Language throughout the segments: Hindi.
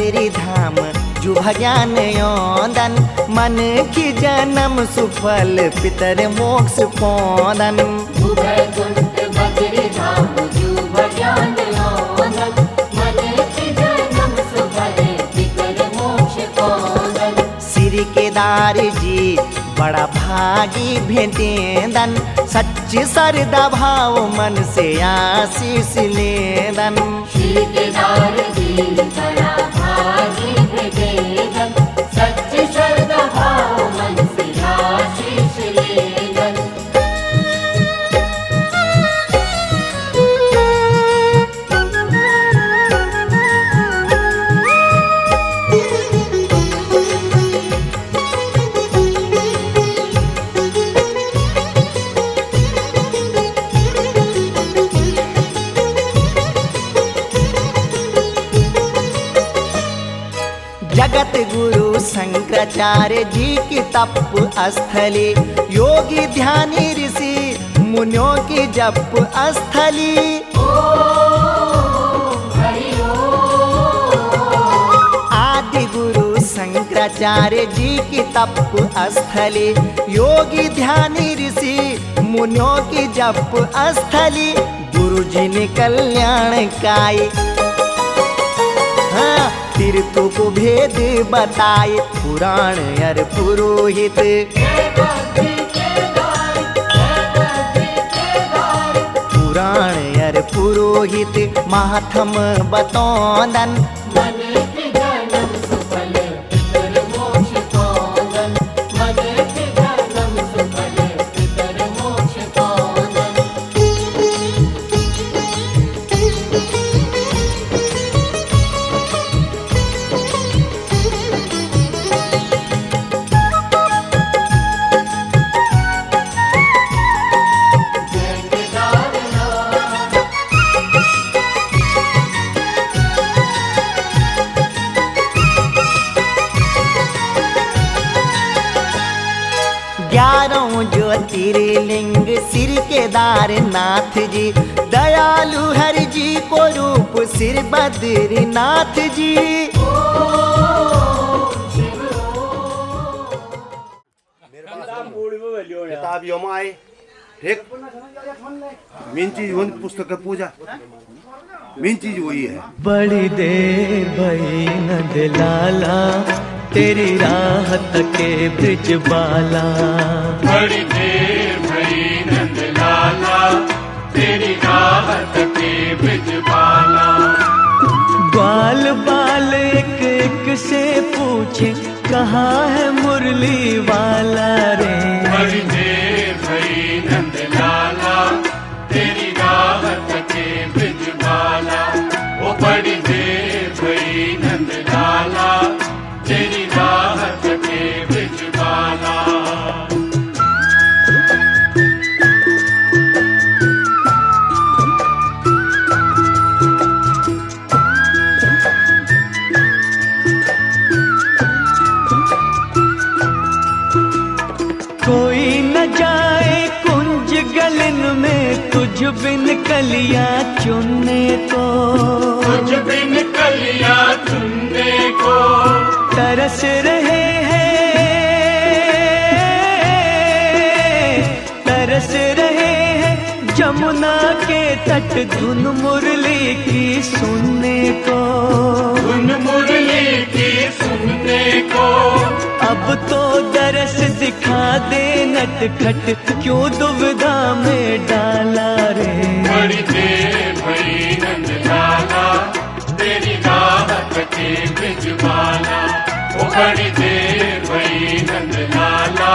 बदरी धाम जु भजन योदन मन की जन्म सुफल पितर मोक्ष पोदन। वैकुंठ बदरी धाम जु भजन योदन मन की जन्म सुफल पितर मोक्ष पोदन। श्री केदार जी बड़ा भागी भेटेदन सच्ची श्रद्धा भाव मन से आशीष लेदन। श्री केदार जी बड़ा भागी भेटेदन सच्ची श्रद्धा भाव मन से आशीष लेदन। जगत गुरु शंकराचार्य जी की तप स्थली योगी ध्यानी ऋषि मुनियों की जप स्थली। आदि गुरु शंकराचार्य जी की तप स्थली योगी ध्यानी ऋषि मुनियों की जप स्थली। गुरु जी ने कल्याणकारी तीर्थों को भेद बताए पुराण और पुरोहित। पुराण और पुरोहित महात्म बतौदन। ज्योतिर्लिंग श्री केदारनाथ जी दयालु हरि जी को रूप श्री बद्रीनाथ जी। किताब योमाय एक मेन चीज वो पुस्तक का पूजा मेन चीज वही है। बड़ी देर भई नंद लाला तेरी राहत के ब्रिज बाला। बड़ी देर भई नंद लाला तेरी राहत के ब्रिज बाला। बाल बाल एक एक से पूछे कहाँ है मुरली वाला रे। बड़ी देर भई नंद लाला तेरी राहत के ब्रिज बाला। वो बड़ी देर भई नंद लाला तेरी राहत के ब्रिज बाला। कोई न जाए कुंज गलन में तुझ बिन कलियां चुनने को। तुझ बिन कलियां चुनने को तरस रहे हैं तरस रहे हैं जमुना के तट धुन मुरली की सुनने को। धुन मुरली की सुनने को अब तो दरस दिखा दे नटखट क्यों दुविधा में डाला रे। बड़ी देर भई नंद लाला तेरी राहत के ब्रिज बाला। वो बड़ी देर भई नंद लाला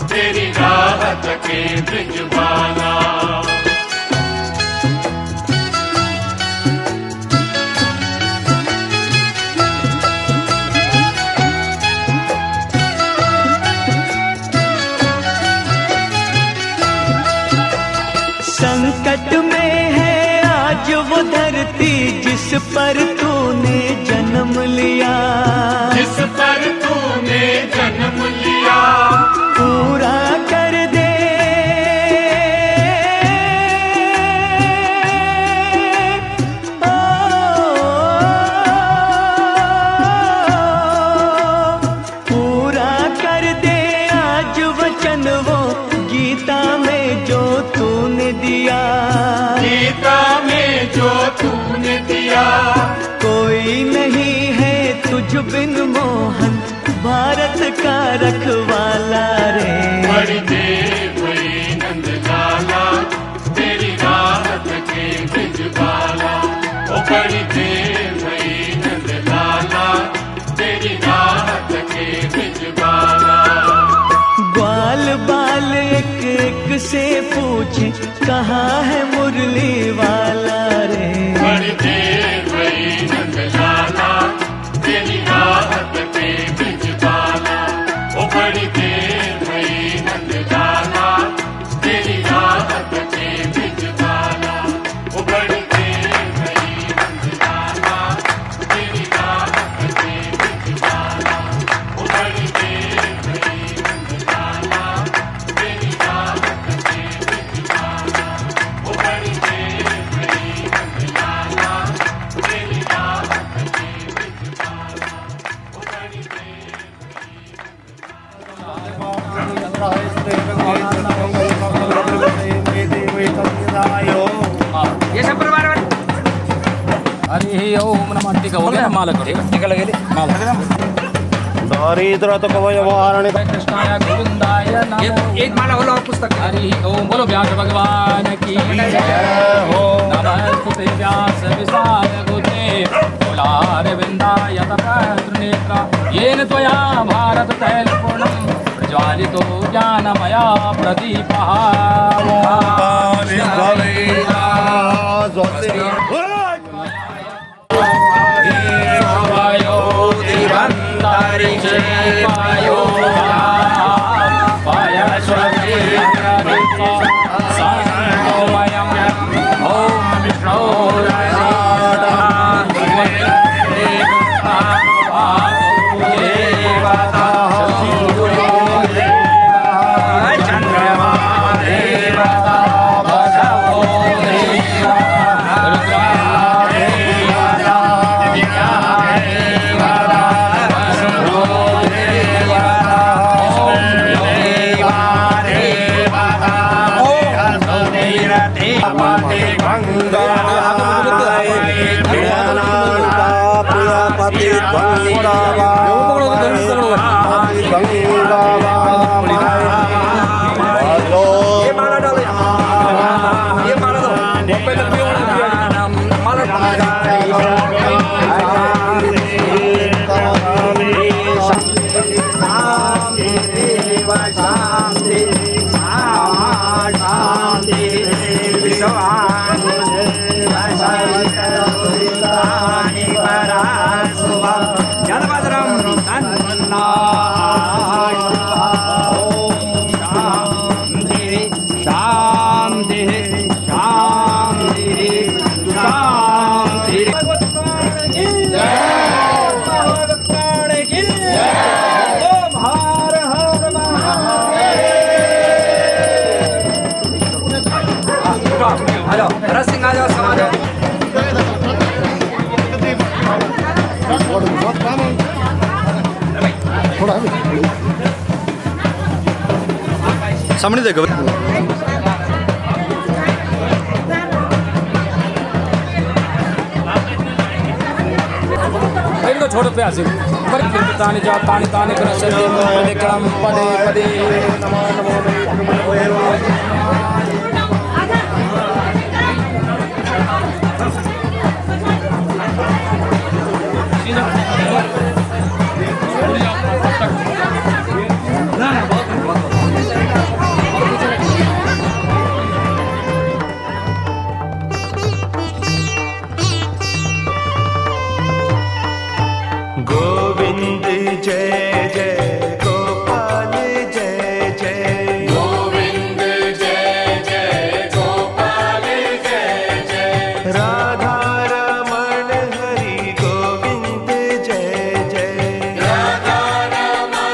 तेरी राहत के ब्रिज बाला। संकट में है आज वो धरती जिस पर तूने जन्म लिया। जिस पर तूने जन्म लिया पूरा कर दे ओ, तूने दिया। कोई नहीं है तुझ बिन मोहन भारत का रखवाला रे। बड़ी देर हुई नंद लाला तेरी राहत के भिजवाला। ओ बड़ी देर हुई नंद लाला तेरी राहत के भिजवाला। ग्वाल बाल एक एक से पूछे कहाँ है मुरली वाला रे। बड़ी देर हुई नंद लाला तेरी राहत के भिजवाला। ओ बड़ी देर हुई नंद लाला तेरी राहत के भिजवाला। ओ बड़ी देर हुई नंद लाला तेरी राहत के भिजवाला। ओ बड़ी देर हुई नंद लाला तेरी राहत के भिजवाला। ओ बड़ी देर हुई नंद लाला तेरी राहत के भिजवाला। ओ बड़ी देर ये सब परिवार हरि ओम नमः। टीका हो गया, माला करो, टीका लगेली, माला। दारिद्र तो कवयवारण्य कृष्णाय गोविंदाय नमो। एक माला बोलो पुस्तक। हरि ओम बोलो व्यास भगवान की जय हो। नमस्ते व्यास विशाल बुद्धे कुलारविंदाय तपत्र नेत्र येन त्वया भारत तैलपूर्णं प्रज्वालितो ज्ञानमया प्रदीपः। हेलो भरत सिंह आ जाओ, समाज सामने देखो। इनको छोड़ प्यास पर तानी जा तानी तानी कर से क्रम पदे पदे नमो नमो। गोविंद जय जय गोपाल जय जय। गोविंद जय जय गोपाल जय जय। राधा रमण हरि गोविंद जय जय। राधा रमण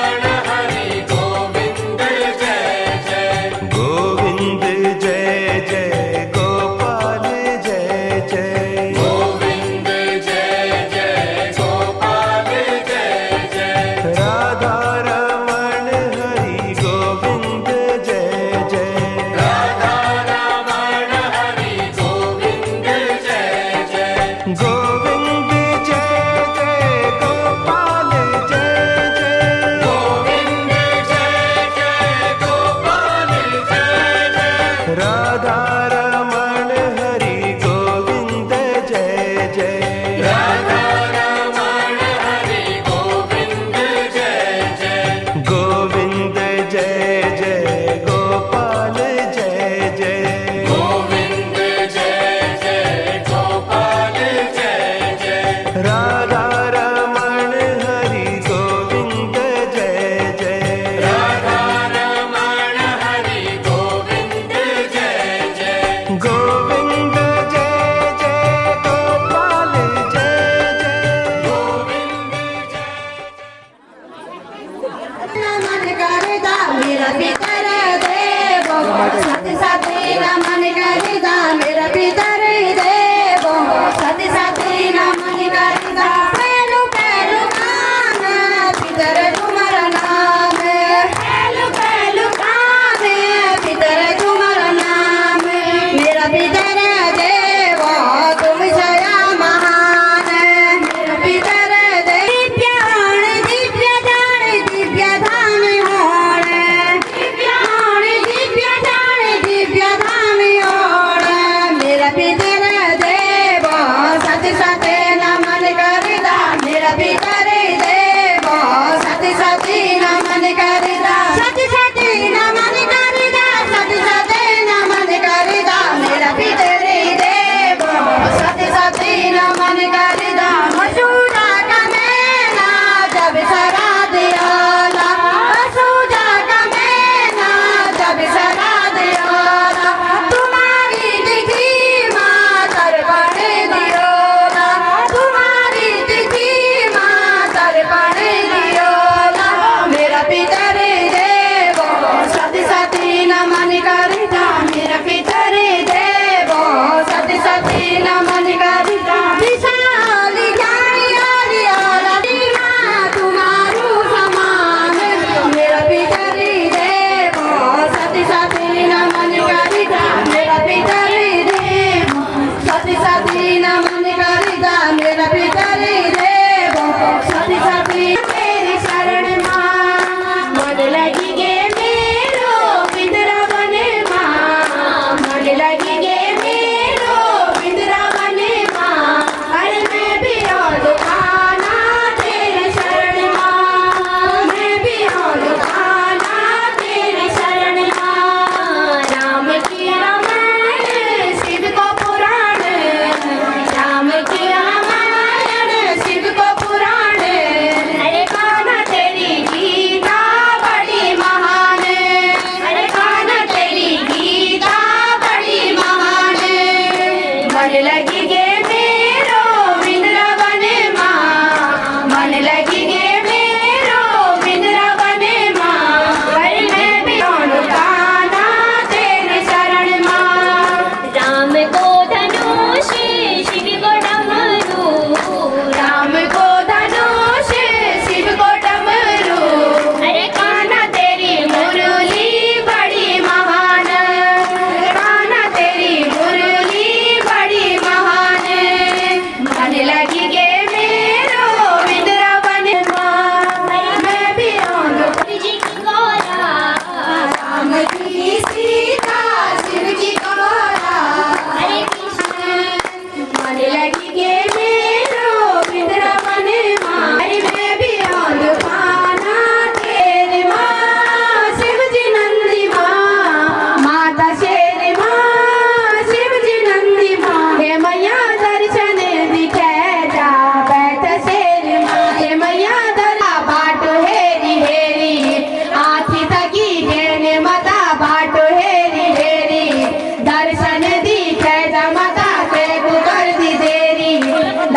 नमन करदा मेरा पितर देवो सती सती नमन करदा मेरा पितर देवो सती सती नमन करदा पहलू पहलू कान पितर तुम्हारा नाम पहलू पहलू कान पितर तुम्हारा नाम मेरा पितर देवो तुम सया महान मेरा पितर दिव्य जान दिव्य धाम होण दिव्य जान दिव्य धाम होण मेरा पितर देवो सती सती नमन करदा मेरा पितर देवो सती सती नमन करदा सती सती नमन करदा सती सती नमन करदा मेरा पितर देवो सती सती नमन करदा मसूदा का मैना जब सरा दियाला मसूदा का मैना जब सरा दियाला तुम्हारी तिथि मातर पड़ दियोला तुम्हारी तिथि मातर पड़ दियोला मेरा पितर देवो सती सती नमन करदा मेरा पितर देवो सती सती नमन करदा विशाली जानी आलियाला दीमा तुम्हारू समान मेरा पितर देवो सती सती नमन करदा मेरा पितर देवो सती सती नमन करदा मेरा पितर देवो सती सती तेरी शरण मां मन लगी गे मेरो बिंदरा बने मां मन लगी गे मेरो बिंदरा बने मां अरे मैं भी और दुखाना तेरे शरण मां मैं भी और दुखाना तेरे शरण मां राम की रामायण शिव को पुराण राम की रामायण शिव को पुराण अरे कान्हा तेरी गीता बड़ी महान अरे कान्हा तेरी गीता बड़ी महान मन लगी गे मेरो बिंदरा बने मां मन लगी गे मेरो बिंदरा बने मां अरे मैं भी कान्हा तेरे शरण मां राम को धनुष शिव को डमरू राम को धनुष शिव को डमरू अरे कान्हा तेरी मुरली बड़ी महान कान्हा तेरी मुरली बड़ी महान मन लगी गे मेरो बिंदरा बने मां मैं भी जी की गौरा राम की सीता शिव की गौरा हरे कृष्ण मन लगी गे मेरो बिंदरा बने मां अरे मैं भी पाना तेरे मां शिव जी नंदी मां माता शेर मां शिव जी नंदी मां हे मैया दर्शन दिखे जा बैठ शेर मां हे मैया दरा बाटो हेरी हेरी आखी थकी घेने मता बाटो हेरी हेरी दर्शन दिखे जा मता ते गुगर दी देरी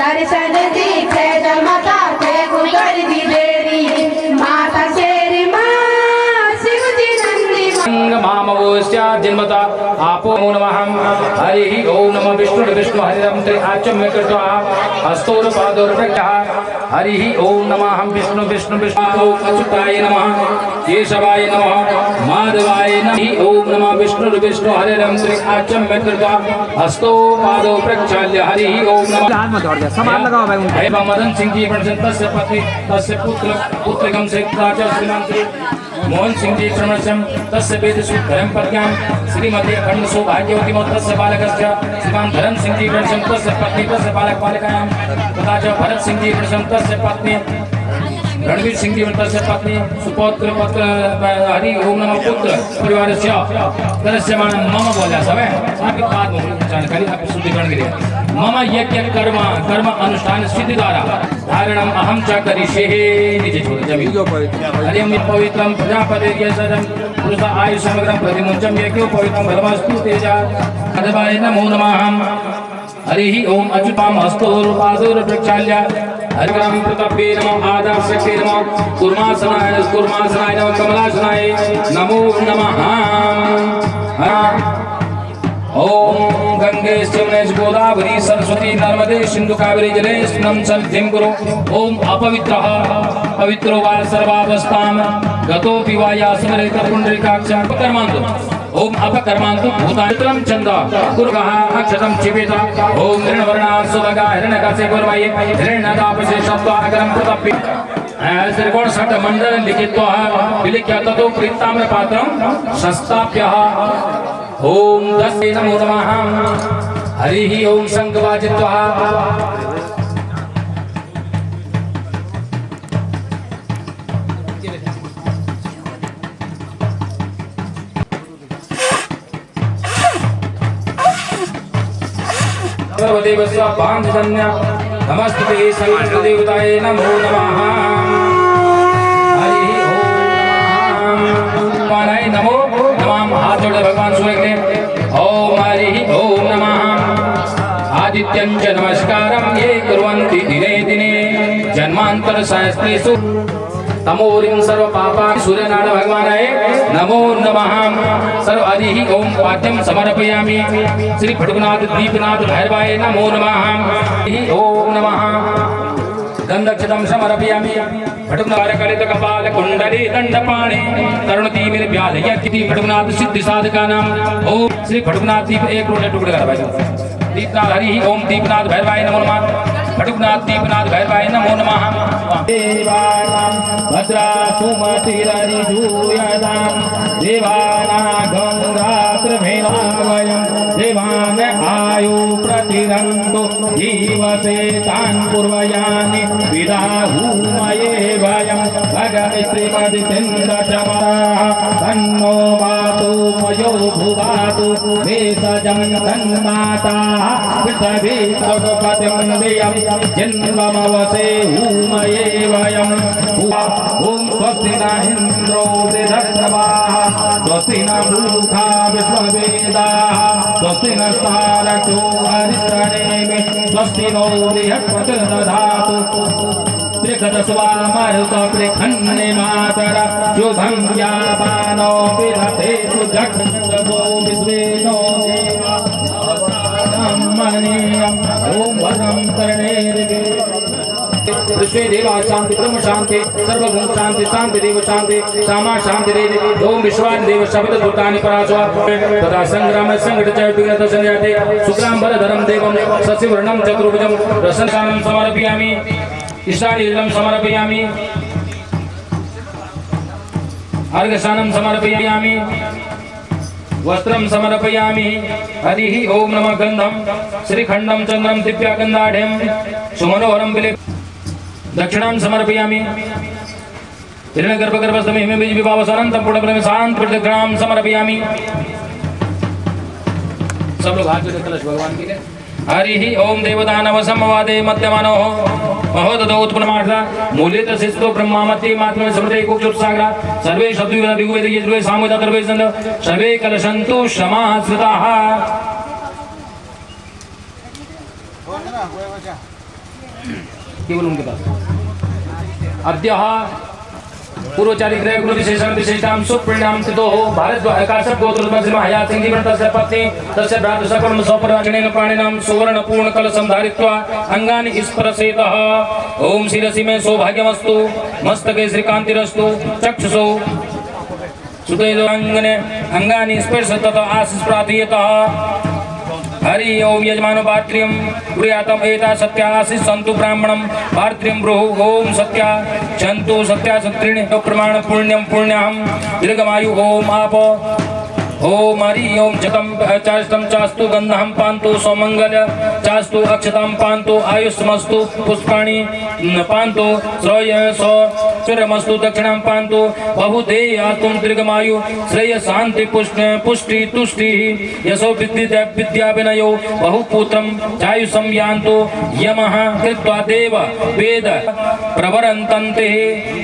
दर्शन दिखे जा मता ते गुगर दी देरी माता शेर मां शिव जी नंदी मां मामवोस्या जन्मता आपो नमः हरि ओम नमः विष्णु विष्णु हरिरं त्रिआचम्य कृत्वा हस्तोरपादोरभ्यः हरि ओम नमः विष्णु विष्णु विष्णु अच्युताय नमः केशवाय नमः माधवाय नमः ओम नमः विष्णु विष्णु हरिरं त्रिआचम्य कृत्वा हस्तोपादो प्रक्षाल्य हरि ओम नमः सामान लगाओ भाई उनका। एवं मदन सिंह जी तस्य पत्नी तस्य पुत्रकम से श्रीमान श्री मोहन सिंह जी प्रणशम तस्य वेद सुधरम प्रज्ञां श्रीमती अखंड सौभाग्यवती तस्य बालकस्य श्रीमान धर्म सिंह जी प्रणशम तस्य पत्नी तस्य बालक बालिकायां तथा च भरत सिंह जी प्रणशम तस्य पत्नी रणवीर सिंह जी तस्य पत्नी सुपौत्र पत्र हरि ओम नमः पुत्र परिवारस्य तदस्यमान मम बोला सब आपके बाद में जानकारी आप शुद्धिकरण के लिए मम यज्ञ कर्म अनुष्ठान सिद्धि द्वारा धारणम अहम च करिष्ये निज छोड़ जमीन हरिम पवित्रम प्रजापति के सदम पुरुष आयु समग्रम प्रतिमुंचम यज्ञो पवित्रम भरमस्तु तेजा अदवाय नमो नमः हरि ओम अच्युताम हस्तोर पादोर प्रक्षाल्य हरिग्राम प्रतापे नमः आदाशक्ते नमः कुर्मासनाय नमः कमलासनाय नमो नमः। ओम गंगे यमुने गोदावरी सरस्वती नर्मदे सिंधु कावेरी जलेस्मिन् सन्निधिं कुरु। ओम अपवित्रः पवित्रो वा सर्वावस्थां गतोऽपि वा यास्मरेत पुण्डरीकाक्षं कर्मान्तु। ओम अपकर्मान्तु भूतानित्रं चंद कुर्वः अक्षतं चिपेत। ओम हिरण्यवर्णा सुभगा हिरण्यकस्य कुर्वये हिरण्यदापसे शब्दागरं प्रतप्पि त्रिकोण षट् मंडल लिखित्वा विलिख्य ततो प्रीताम्र पात्रं संस्थाप्य ओम दस्ते नमो नमः। हरिः ओम शंख वाजित्वा सर्वदेवस्य भांजन्य नमस्ते सर्वदेवताय नमो नमः। हरिः ओम नमः नमो नमः। हाथ जोड़े भगवान सूर्य के ओम हरिः ओम नमः। आदित्यं च नमस्कारं ये कुर्वन्ति दिने दिने जन्मांतर सहस्रेषु तमोरिं सर्व पापानि सूर्यनारायण भगवानाय नमो नमः। सर्व हरिः ओम पाद्यं समर्पयामि श्री फटुकनाथ दीपनाथ भैरवाय नमो नमः। हरिः ओम नमः। गंधक्षतं समर्पयामि फटुकनाथ कलित कपाल कुंडली दंडपाणि तरुणतीमिर व्याधयति फटुकनाथ सिद्धि साधकानां ओम श्री फटुकनाथ दीप एक टुकड़े कर भाई दीपनाथ हरिः ओम दीपनाथ भैरवाय नमो नमः। फटुकनाथ दीपनाथ भैरवाय नमो नमः। देवानां भद्रा सुमतिररिजूयतां देवानागंगात्रभेदावयं देवान आयु प्रतिरन्तो जीवसे तान् पूर्वयानि विदाहुमये वयं भगवत्रीमदितेन्द्रचमः तन्नो मातु मयो भुवातु भेषजं तन्माता पृथिवी भगवतीं देयं जन्ममवसे हूमये वयम्। ओम स्वस्ति न इन्द्रो वृद्धश्रवाः स्वस्ति न मूर्खा विश्ववेदाः स्वस्ति नस्तारको हरिश्रनेमि स्वस्ति नो बृहस्पतिर्दधातु त्रिकटस्वामरुतपृखन्ने मातर शुभं व्यापानो विदधेतु जग्मो विश्वेनो देवा ओम भद्रं कर्णेर्गे विश्वे देवा शांति ब्रह्म शांति सर्वभूत शांति शांति देव शांति सामा शांति देव ओम विश्वान देव शब्द दुतानि परास्वा तथा संग्राम संकट च विघ्नत संजाते शुक्रांबर धरम देवम ससिवर्णम चतुर्भुजं रसनसानं समर्पयामि ईशानीलं समर्पयामि अर्घशानं समर्पयामि वस्त्रं समर्पयामि। हरिः ओम नमः। गंधं श्रीखंडं चंद्रं दिव्यागंधाढ्यं सुमनोहरं बिले दक्षिणां समर्पयामि। हिरण्यगर्भगर्भस्थमे हिमे बीज विभावसनन्तं पुण्यप्रमे शांत दक्षिणां समर्पयामि। सब लोग हाथ जोड़े कलश भगवान के लिए। हरिः ओम देवदानव समवादे मध्यमानो महोदधो उत्पन्नमार्था मूल्यत शिस्तो ब्रह्मामति मात्मे समृते कुक्षुत्सागरा सर्वे शब्दविद ऋग्वेद यजुर्वेद सामवेद अथर्ववेद छंद सर्वे कलशन्तु समाश्रिताः। केवल उनके पास अद्यः पूर्वचारी ग्रह गुरु विशेषण विशेषतां सुप्रिणाम तिथो भारत आकाशक गोत्र श्री महाया सिंह जीवन तस्य पत्नी तस्य भ्रातु सकर्म सौपराजनेन प्राणिनां सुवर्ण पूर्ण कलशं धारित्वा अंगानि स्पर्शेतः। ओम शिरसि मे सौभाग्यमस्तु मस्तके श्रीकान्तिरस्तु चक्षुषो सुतेजोऽङ्गने अंगानि स्पर्श तथा आशीष प्रार्थयेतः। हरि ओम यजमानो पात्र्यं गृहातम एता सत्या आशीष सन्तु ब्राह्मणं पात्र्यं ब्रूः। ओम सत्या चन्तु सत्या सत्रिणी प्रमाण पुण्यं पुण्याहं दीर्घमायु ओम आप ओम हरि ओम जतं चाष्टं चास्तु गन्धं पान्तु सौमंगल चास्तु अक्षतां पान्तु आयुष्मस्तु पुष्पाणि पान्तु श्रेय चिरमस्तु दक्षिणां पान्तु बहुते आत्म दीर्घमायु श्रेय शांति पुष्टि तुष्टि यशो विद्या विनयो बहुपुत्रं चायुषं यान्तु यमः कृत्वा देव वेद प्रवरन्तन्ते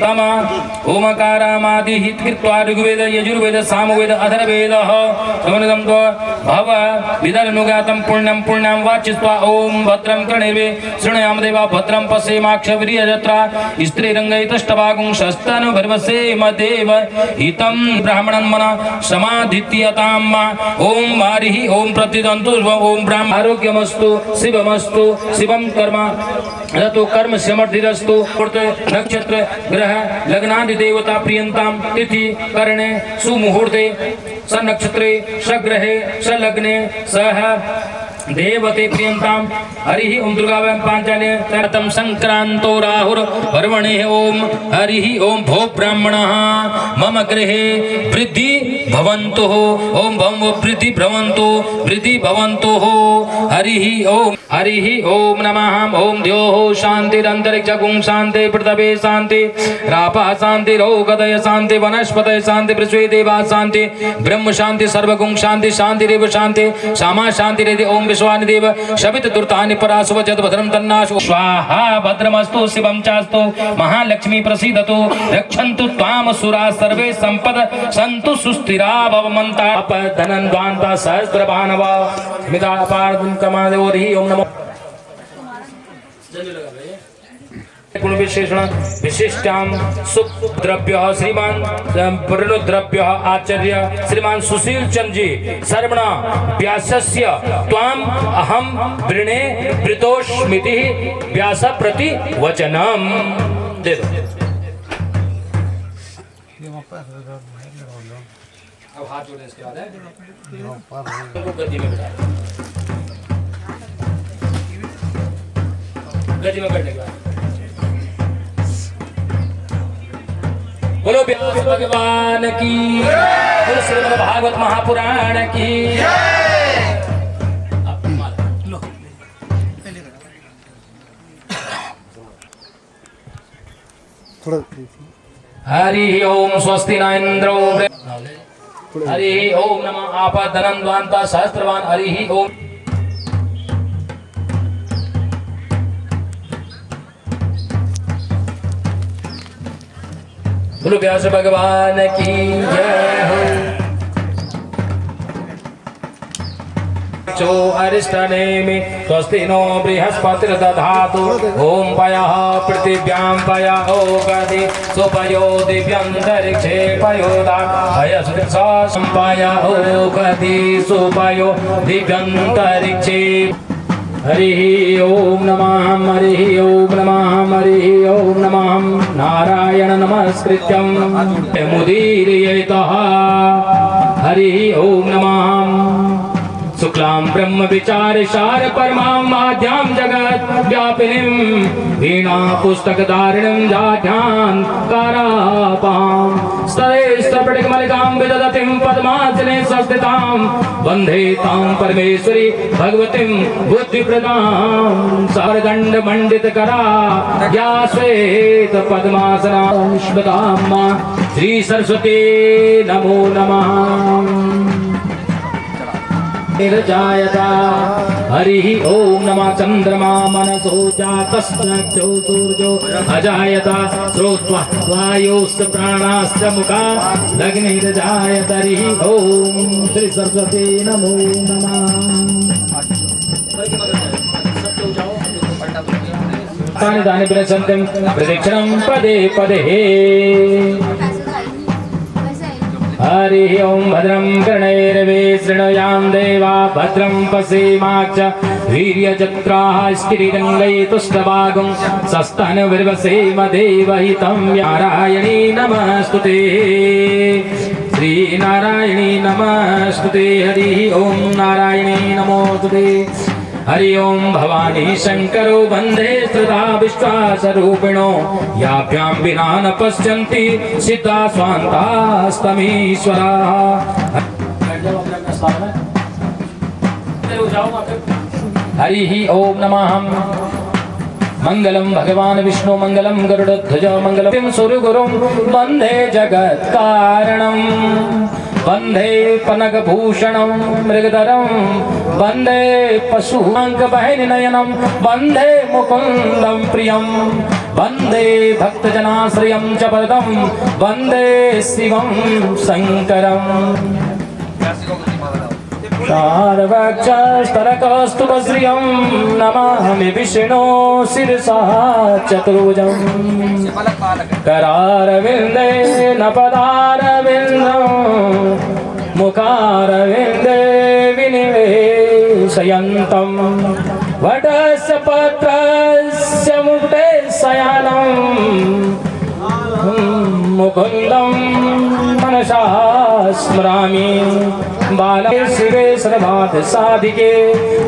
तम ओमकारामादिः कृत्वा ऋग्वेद यजुर्वेद सामवेद अथर्ववेद समनुदं तो भव विदर्नुगातं पुण्यं पुण्यं वाचित्वा ओम भद्रं कर्णेर्वे शृणुयाम देवा भद्रं पश्येमाक्षवीर्यजत्रा स्त्रीरङ्गैतष्टभागुं शस्तनु भर्वसेम देव हितं ब्राह्मणं मना समाधित्यतां ओम हरिः ओम प्रतिदन्तु ओम ब्राह्म आरोग्यमस्तु शिवमस्तु शिवं कर्म रतो कर्म समर्थिरस्तु नक्षत्र ग्रह लग्नादि देवता प्रियंतां तिथि करणे सुमुहूर्ते सन्नक्षत्रे सग्रहे सलग्ने सह देवते प्रियंतां हरिः ओम दुर्गावयं पांचाले ततं संक्रांतो राहुर पर्वणे ओम हरिः ओम भो ब्राह्मणः मम गृहे वृद्धि भवन्तु ओम भव वृद्धि भवन्तु हरिः ओम नमः ओम द्योः शान्तिरन्तरिक्षगुं शान्ति पृथ्वी शान्ति रापः शान्ति रोगदय शान्ति वनस्पतय शान्ति पृथ्वी देवा शान्ति ब्रह्म शान्ति सर्वगुं शान्ति शान्तिरेव शान्ति सामा शान्तिरेति ओम विश्वानि देव शबित दुर्तानि परासुव जद भद्रं तन्नाशु स्वाहा भद्रमस्तु शिवं चास्तु महालक्ष्मी प्रसीदतु रक्षन्तु त्वां सुरा सर्वे संपद सन्तु सुस्थिरा भवमन्ता धनन्वान्ता सहस्रभानवा मितापार्दं कमादेवरिः ओम नमो गुण विशेषण विशिष्टां सुद्रव्य श्रीमान प्रणुद्रव्य आचार्य श्रीमान सुशील चंद जी सर्वण व्यासस्य त्वाम अहम वृणे वृतोस्मिति व्यास प्रति वचनम दे दो। अब हाथ जोड़े इसके बाद है गद्दी में बैठा गद्दी में बैठने के बाद बोलो व्यास भगवान की बोलो श्रीमद् भागवत महापुराण की हरि ओम स्वस्ति न इंद्रो हरि ओम नमः आपदनन्वान्ता सहस्रवान हरि ओम बोलो व्यास भगवान की जय हो। चो अरिष्टनेमि स्वस्ति नो बृहस्पतिर्दधातु ओम पयः पृथिव्यां पय ओगदि सुपयो दिव्यन्तरिक्षे पयोदा पयस्त्रिसा संपय ओगदि सुपयो दिव्यन्तरिक्षे हरिः ओम नमः हरिः ओम नमः हरिः ओम नमः नारायण नमस्कृत्यं मुदीरयेतः हरिः ओम नमः शुक्लां ब्रह्म विचारसार परमां माध्यां जगत् व्यापिनीं वीणा पुस्तकधारिणीं जाध्यां कारापां स्तरेस्तपटिकमलिकां विदधतीं पद्मासने संस्थितां वन्दे तां परमेश्वरी भगवतीं बुद्धिप्रदां सारदण्डमण्डितकरा या श्वेत पद्मासनां श्वतां श्री सरस्वती नमो नमः निर्जायता हरिः ओम नमः चंद्रमा मनसो जातश्चक्षुः सूर्यो अजायता श्रोत्वा वायोश्च प्राणाश्च मुखा लग्निर्जायत हरिः ओम श्री सरस्वती नमो नमः। तानि तानि प्रसन्तं प्रदक्षिणं पदे पदे हरिः ओम भद्रं कर्णैर्वे शृणुयाम देवा भद्रं पश्येमाक्ष वीर्यजत्राः स्थिरैरङ्गैस्तुष्टभागं सस्तनविर्वसेम देवहितं नारायणी नमस्तुते श्री नारायणी नमस्तुते हरिः ओम नारायणी नमोस्तुते हरि ओम भवानी शंकरो वंदे श्रुता विश्वासरूपिणो याभ्यां विना न पश्यन्ति सिद्धा स्वान्तास्तमीश्वराः। हरिः ओम नमः मंगलम भगवान विष्णु मंगलम गरुड़ध्वज मंगलम सूर्यगुरुं वंदे जगत्कारणं वंदे पनगभूषणं मृगधरं वंदे पशुअङ्कबहिर्नयनं वंदे मुकुन्दं प्रियं वंदे भक्तजनाश्रयं च वरदं वंदे शिवं शङ्करम्। शार्वक्षस्तरकौस्तुभश्रियं नमामि विष्णो शिरसा चतुर्भुजं करारविन्दे न पदारविन्दं मुखारविन्दे विनिवेशयन्तं वटस्य पत्रस्य मुकुटे शयानं मुकुन्दं मनसा स्मरामि बाले शिवे सर्वार्थ साधिके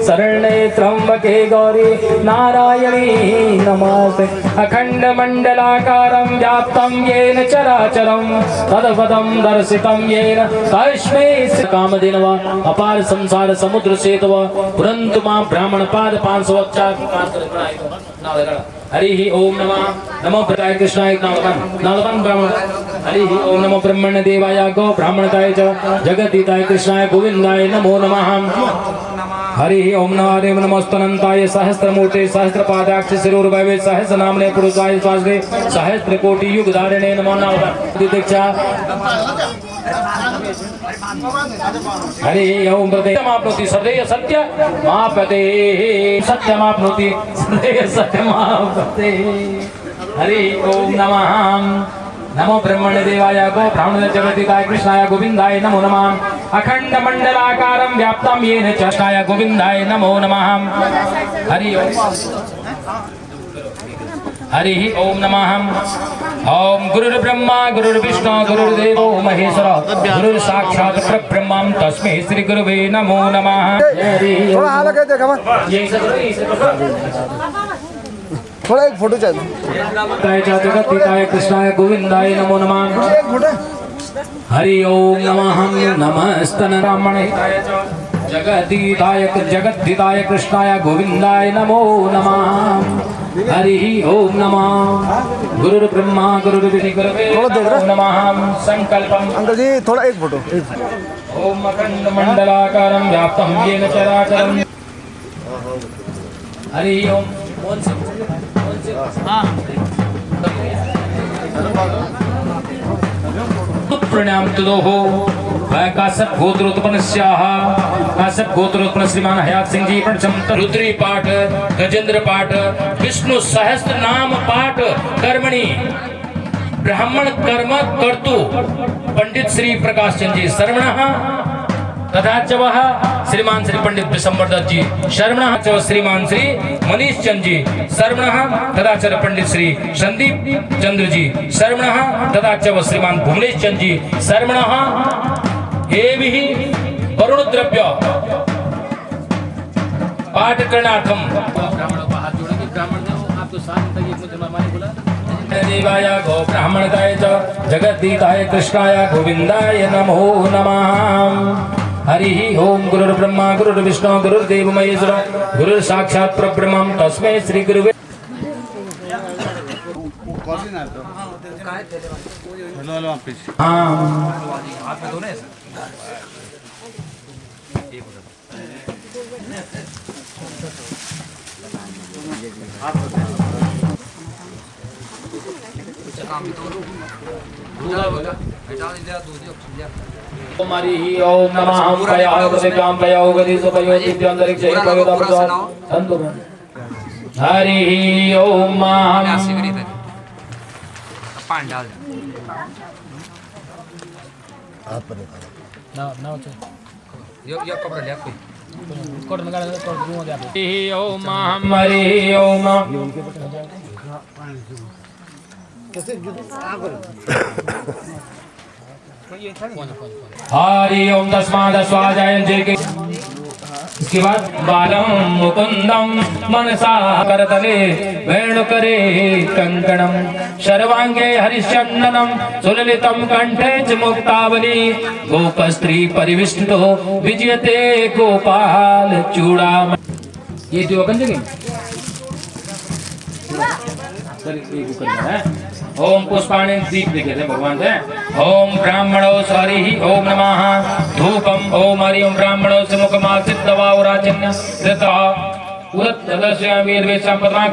शरण्ये त्र्यंबके गौरी नारायणी नमस्ते अखंड मंडलाकारं व्याप्तं येन चराचरं तदपदं दर्शितं येन तस्मै कामधेनवा अपार संसार समुद्र सेतव पुरन्तु मां ब्राह्मण पाद 500 हरि ओम नमः नमो प्रकाय कृष्णाय नालकं ब्राह्मण हरि ओम नमो ब्रह्मण्य देवाय गो ब्राह्मणकाय च जगद्दिताय कृष्णाय गोविंदाय नमो नमः हरि ओम नमोस्तनंताय सहस्रमूर्ते सहस्रपादाक्ष शिरोर्भवे सहस्रनामने पुरुषाय स्वास्ते सहस्रकोटि युगधारिणे नमो नमः दीक्षा हरि ओम सत्यमाप्नोति सदैव सत्यमापते सत्यमाप्नोति सदैव सत्यमापते हरि ओम नमः नमो ब्रह्मण्य देवाय गो ब्राह्मण जगद्दिताय कृष्णाय गोविंदाय नमो नमः अखंड मंडलाकारं व्याप्तं येन चष्टाय गोविंदाय नमो नमः हरि ओम नमः ओम गुरुर्ब्रह्मा गुरुर्विष्णु गुरुर्देवो महेश्वर गुरुर् साक्षात् परब्रह्म तस्मै श्री गुरुवे नमो नमः थोड़ा हाल के देखा थोड़ा एक फोटो चाहिए जगद्दिताय कृष्णाय गोविंदाय नमो नमः हरि ओम नमः नमस्तन ब्राह्मणाय जगद्दिताय कृष्णाय गोविंदाय नमो नमः हरि ओम नमः गुरुर्ब्रह्मा गुरुर्विष्णु गुरुवे नमः संकल्पम अंकल जी थोड़ा एक फोटो ओम अखंड मंडलाकारं व्याप्तं येन चराचरं हरि ओम प्रणाम तुदोहो काश्यप गोत्रोत्पन्नस्याः काश्यप गोत्रोत्पन्न श्रीमान हयात सिंह जी पंचम रुद्री पाठ गजेंद्र पाठ विष्णु सहस्त्र नाम पाठ कर्मणि ब्राह्मण कर्म कर्तु पंडित श्री प्रकाश चंद जी शर्मणः तथा च वह श्रीमान श्री पंडित विशंबर दत्त जी शर्मणः च श्रीमान श्री मनीष चंद जी शर्मणः तथा च पंडित श्री संदीप चंद्र जी शर्मणः तथा च वह श्रीमान भुवनेश चंद जी शर्मणः एभिः वरुण द्रव्य पाठ करणार्थम देवाय गो ब्राह्मणकाय च जगद्दिताय कृष्णाय गोविंदाय नमो नमः हरि ओम गुरुर्ब्रह्मा गुरुर्विष्णु गुरुर्देव महेश्वर गुरुर् साक्षात् परब्रह्म तस्मै श्री गुरुवे हरि ओम नमः हरि ओम हरि ओम हरि ओम तस्मादस्वाजायं के इसके बाद बालम मुकुंदम मनसा करतले वेणुकरे कंकणम सर्वांगे हरिचंदनम सुललितम कंठे च मुक्तावली गोपस्त्री परिविष्टो विजयते गोपाल चूड़ामणि ये जो बन जाएंगे ओम पुष्पाणि दीप देखे थे भगवान से ओम ब्राह्मणो हरि ओम नमः धूपम ओम हरि ओम ब्राह्मणो से मुखमासित दवा और आचन्य देता उरत ददर्शया वीर वे संपदाक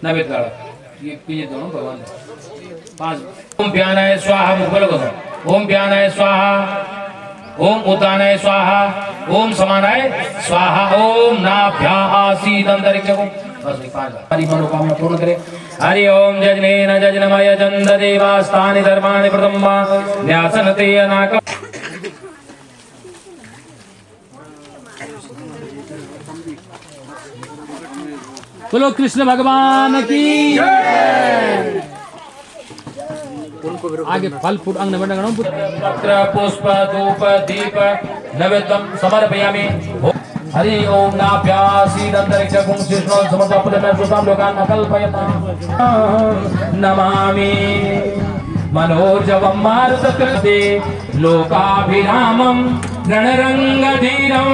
नवेद गाड़ा ये पीछे दोनों भगवान पांच ओम प्यानाय स्वाहा मुख बोलो ओम प्यानाय स्वाहा ओम उत्तानाय स्वाहा, ओम समानाय स्वाहा, ओम नाभ्या आसीद अंतरिक्षको। हरि मनोकामना पूर्ण करे। हरि ओम जजनेन जजनमय जन्द देवास्तानि धर्माणि प्रथमा न्यासनते अनाक। बोलो कृष्ण भगवान की जय। आगे फल फूल अंग पत्र पुष्प धूप दीप नैवेद्यम समर्पयामि। हरि ओम नाभ्यासीद अंतरिक्षं कृष्णो समर्पयामि सुतां लोकान् अकल्पयताम्। नमामि मनोजवं मारुतकृते लोकाभिरामं रणरङ्गधीरं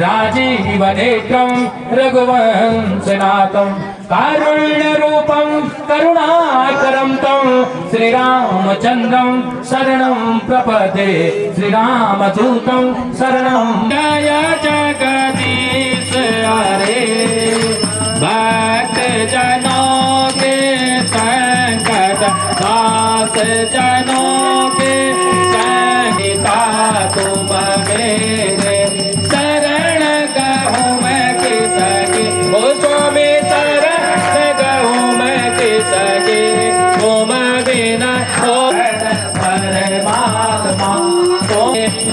राजीवनेत्रं रघुवंशनाथं कारुण्यरूपं करुणाकरं तं श्रीरामचन्द्रं शरणं प्रपदे। श्रीरामदूतं शरणं जय जगदीश हरे। भक्तजनों के संकट दास जनों के संहिता तुम मेरे शरण कहूँ मैं किसके। ओ स्वामी शरण कहूँ मैं किसके। तुम बिना हो परमात्मा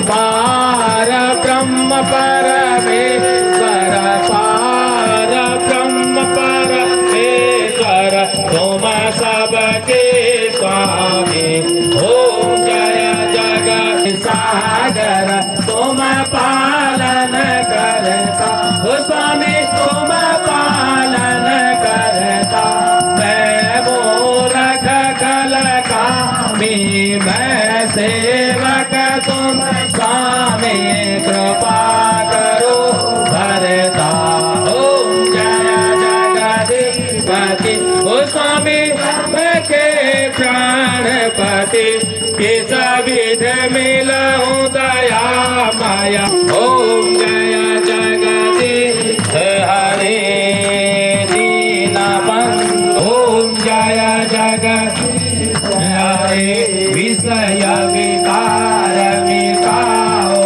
पार ब्रह्म परमेश्वर पार ब्रह्म परमेश्वर तुम सबके स्वामी। ओम जय जगत सागर तुम पालन करता। ओ स्वामी तुम पालन करता। मैं मूर्ख कलकामी मैं सेवक तुम स्वामी कृपा करो भरता। ओम जय जगदीपति ओ स्वामी के प्राणपति किस विध मिलऊं दया माया। ओम जय जगदीश हरे दीनबंधु। ओम जय जगदीश हरे विषय विकार मिटाओ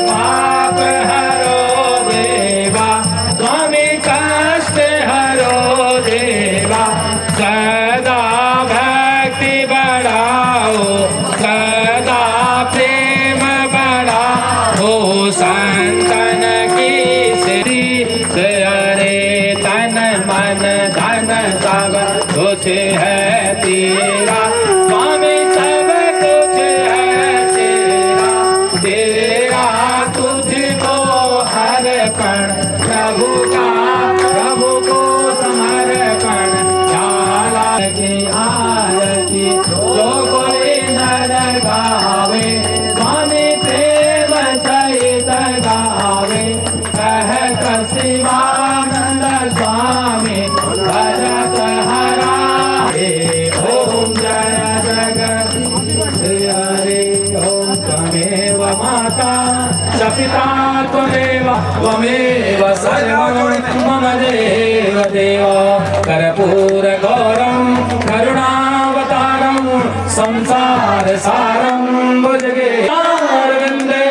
पाप हरो देवा। स्वामी कष्ट हरो देवा। सदा भक्ति बढ़ाओ सदा प्रेम बढ़ाओ संतन की श्री हरे। तन मन धन सब कुछ है तेरा। स्वामी सब कुछ है तेरा। तेरा तुझको अर्पण प्रभु का प्रभु को समर्पण। जाला की आरती जो कोई नर गावे। स्वामी प्रेम सहित गावे। कह शिवानंद स्वामी भरत हरा। ओम जय जगदीश हरे। ओम त्वमेव माता च पिता त्वमेव त्वमेव सर्वं मम देव देव। कर्पूर गौरं करुणावतारं संसार सारं भुजगेन्द्रे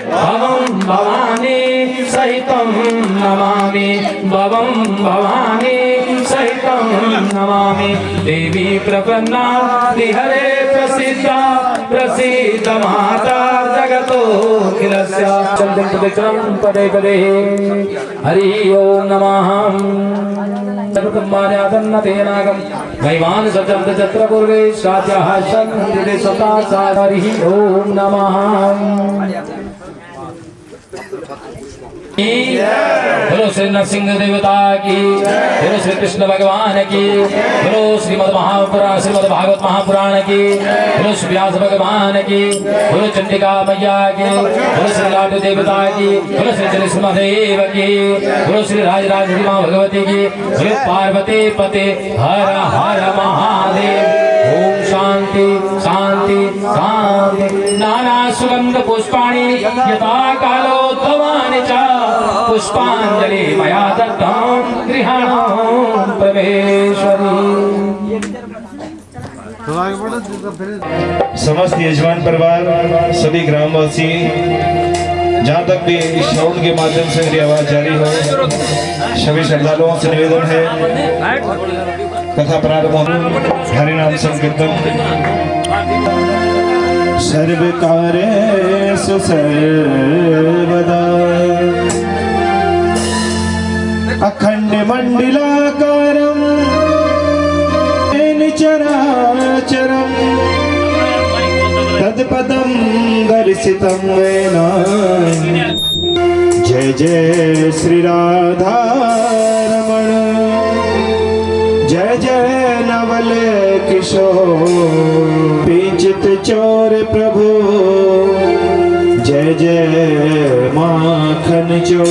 भवं भवानी सहितं नमामि। भवं भवानी सहितं नमामि। देवी प्रपन्ना हरे प्रसीदा प्रसीद माता जगतोऽखिलस्य। चन्द्रं प्रदक्षिणं पदे पदे। हरि ओम नमः। सर्वमान्यादन्नतेनागं दैवान् सजन्त चत्र पूर्वे साध्याः सन्ति सता हरि ओम नमः। बोलो श्री नरसिंह देवता की। बोलो श्री कृष्ण भगवान की। बोलो श्रीमद् भागवत महापुराण की। बोलो श्री व्यास भगवान की। बोलो चंडिका मैया की। बोलो श्री लाडू देवता की। बोलो श्री नृसिंहदेव की। बोलो श्री राजराजेश्वरी माँ भगवती की। बोलो पार्वती पते हर हर महादेव। ओम शांति शांति शांति। नाना सुगंध पुष्पाणि यथा कालोद्भवानि च पुष्पांजलि मया दत्तं गृहाणं परमेश्वरी। समस्त यजमान परिवार, सभी ग्रामवासी, जहाँ तक भी इस साउंड के माध्यम से मेरी आवाज जारी हो, सभी श्रद्धालुओं से निवेदन है कथा प्रारंभ हो। हरिनाम संकीर्तन। सर्व कार्येषु सर्वदा अखंड मंडलाकारं चराचरं तत्पदं दर्शितं येन। जय जय श्री राधा रमण, जय जय नवल किशोर पिंचित चोर प्रभु, जय जय माखन चोर।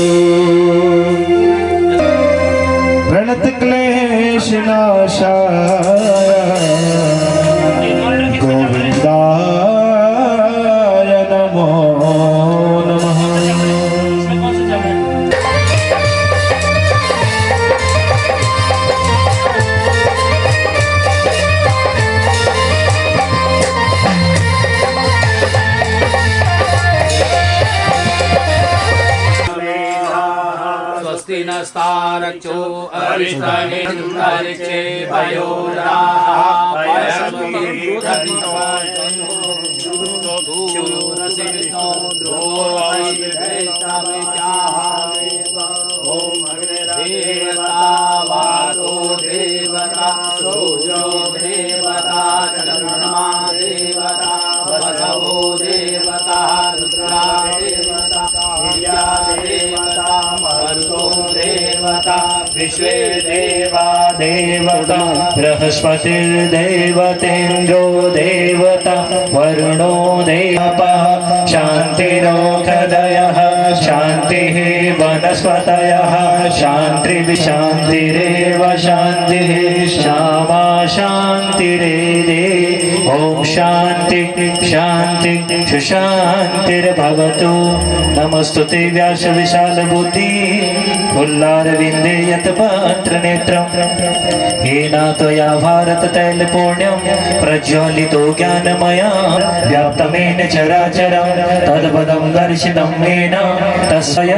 प्रणत क्लेश नाशाय गोविंदाय नमो नमः। स्वस्ति नस्तारक्षो अरिष्टनिर्चे देवता सूर्यो देवता चंद्रमा देवता वसवो देवता रुद्रा देवता विद्या देवता मरुतो देवता विश्वे देवा देवता बृहस्पतिर्देवतेन्द्रो देवता वरुणो देवः शान्तिरोषधयः शान्तिः वनस्पतयः शान्तिर्विशान्तिरेव शान्तिः श्यामा शान्तिरेदे। ओम शांति शांति सुशांतिर्भवतु। नमस्तुते व्यास विशाल बुद्धि फुल्लारविंदे यत्पत्र नेत्रं येन त्वया भारत तैल पुण्यं प्रज्वलितो ज्ञानमया व्याप्तमेन चराचरं तत्पदं दर्शितं येन तस्य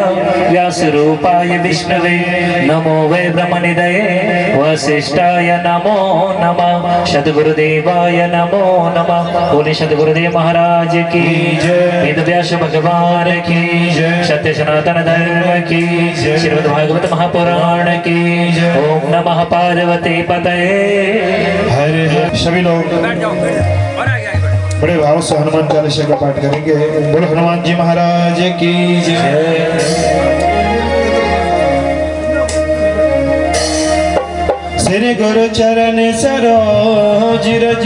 व्यासरूपाय विष्णवे नमो वै ब्रह्मनिधये वसिष्ठाय नमो नमः। सद्गुरुदेवाय नमो नमः। बोले सद्गुरुदेव महाराज की जय। वेद व्यास भगवान की जय। सत्य सनातन धर्म की जय। श्रीमद् भागवत महापुराण की जय। ओम नमः पार्वती पतये हर हर। सभी लोग बड़े भाव से हनुमान चालीसा का पाठ करेंगे। बोलो हनुमान जी महाराज की जय। श्री गुरु चरण सरोज रज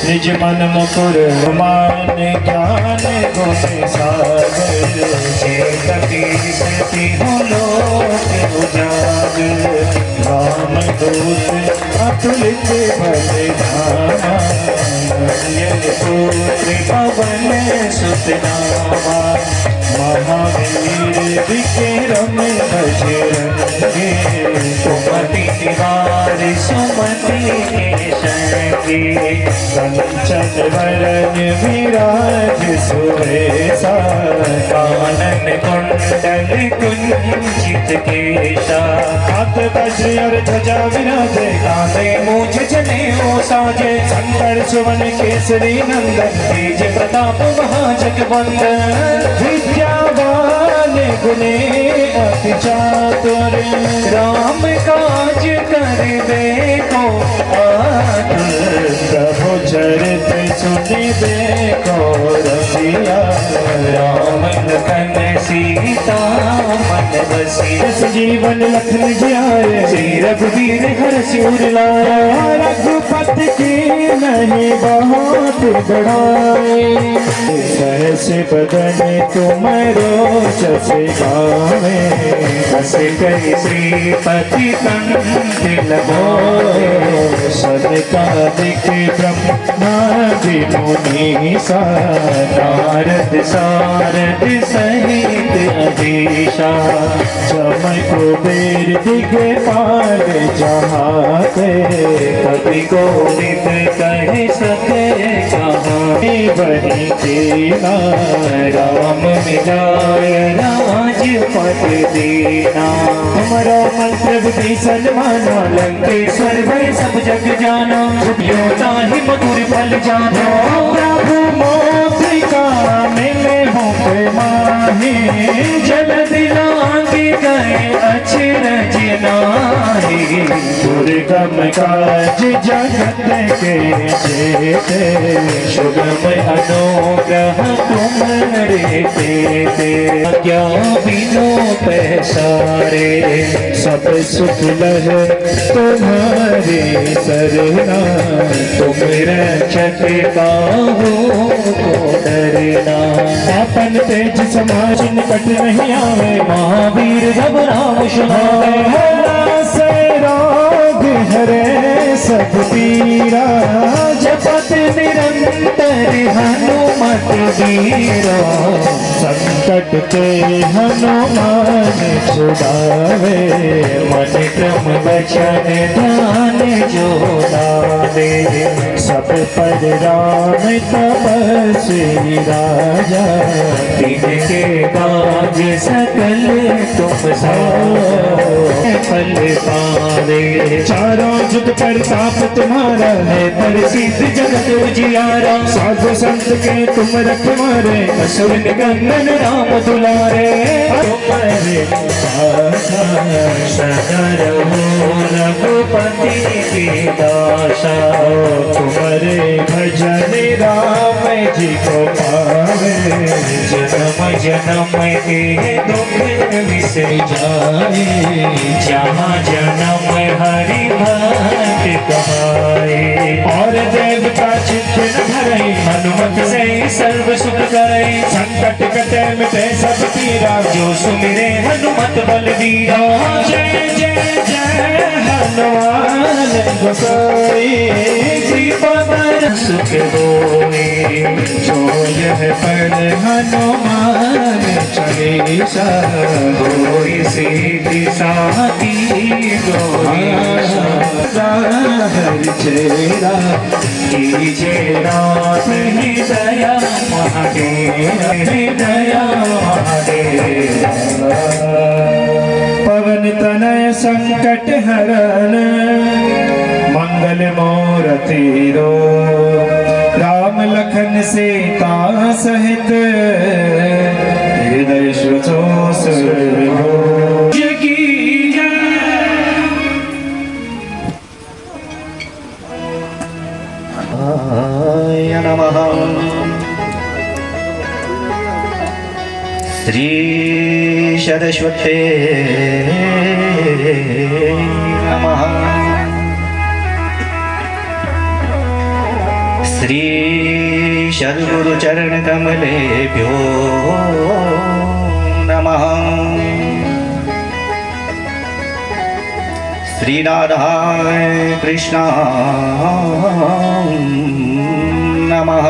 निज मन मुकुर मान ज्ञान गुण सागर चेतकी सती हो लोक उजागर। राम दूत अतुलित बल धामा पुत्र पवन सुत नामा। महावीर विक्रम बजरंगी सुमति निवार सुमति के संगी। कंचन वरन विराज सुरेशा कानन कुंडल कुंचित केशा। हाथ वज्र और ध्वजा विराजे कांधे मूंछ जनेऊ साजे। शंकर सुवन केसरी नंदन तेज प्रताप महाजगवंदन। विद्यावान गुणी अति चातुर राम काज करिबे को आतुर। प्रभु चरित सुनिबे को रसिया राम लखन सीता मन बसिया। जीवन लखन जियाए श्री रघुवीर हर सिर लाए। रघुपति की नहीं बहुत बढ़ाए सहस बदन तुम रोचस से गावे बस कई श्रीपति कंठ लगो सनकादिक ब्रह्मादि मुनीसा नारद सारद सहित अधीशा समय कुबेर दिगपाल जहाँ के कभी को नित कह सके कहाँ बनी तेरा राम मिलाय राजपद देना हमारा मंत्र भी सलमाना लंकेश्वर भय सब जग जाना योता ही मधुर फल जाना प्रभु मोक्ष मिले हो माहे जल दिलांगे गए अचरज नाही दुर्गम काज जगत के जेते सुगम अनुग्रह तुम्हारे देते क्या बिनो पैसारे सब सुख लह तुम्हारे सरना तुम रक्षक काहू को डरना अपन तेज समाज निकट नहीं आवे महावीर घबराओ सुनावे से रोग हरे सब पीरा जपत निरंतर हनुमत वीरा संकट के हनुमान छुड़ावे मन क्रम वचन ध्यान जो लावे सब पर राम तपस्वी राजा तिनके काज सकल तुम फल पावे चारों जुग प्रताप तुम्हारा है प्रसिद्ध जगत उजियारा साधु संत के तुम रखवारे असुर निकंदन राम दुलारे तुम्हारे सदर हो रघुपति की दासा तुम्हारे भजन राम जी को पावे जन्म जन्म के दुख विसर जाए जहाँ जन्म हरि भक्त कहाए और देवता चिंतन भरई हनुमत से सर्व सुख करे संकट कटे मिटे सब पीरा जो सुमिरे हनुमत बल दीरा जय जय जय हनुमान गोसाई कृपा कर सुख होए जो यह पढ़ हनुमान चालीसा होई सीधी साथी हर चेरा कीजे रात हृदया महादेव हृदया महादेव पवन तनय संकट हरण मंगल मूर्ति रो राम लखन सीता सहित हृदय सुचोस हो नमः श्री सरस्वते नमः श्री सद्गुरु चरण कमलेभ्यो नमः श्री राधा कृष्ण नमः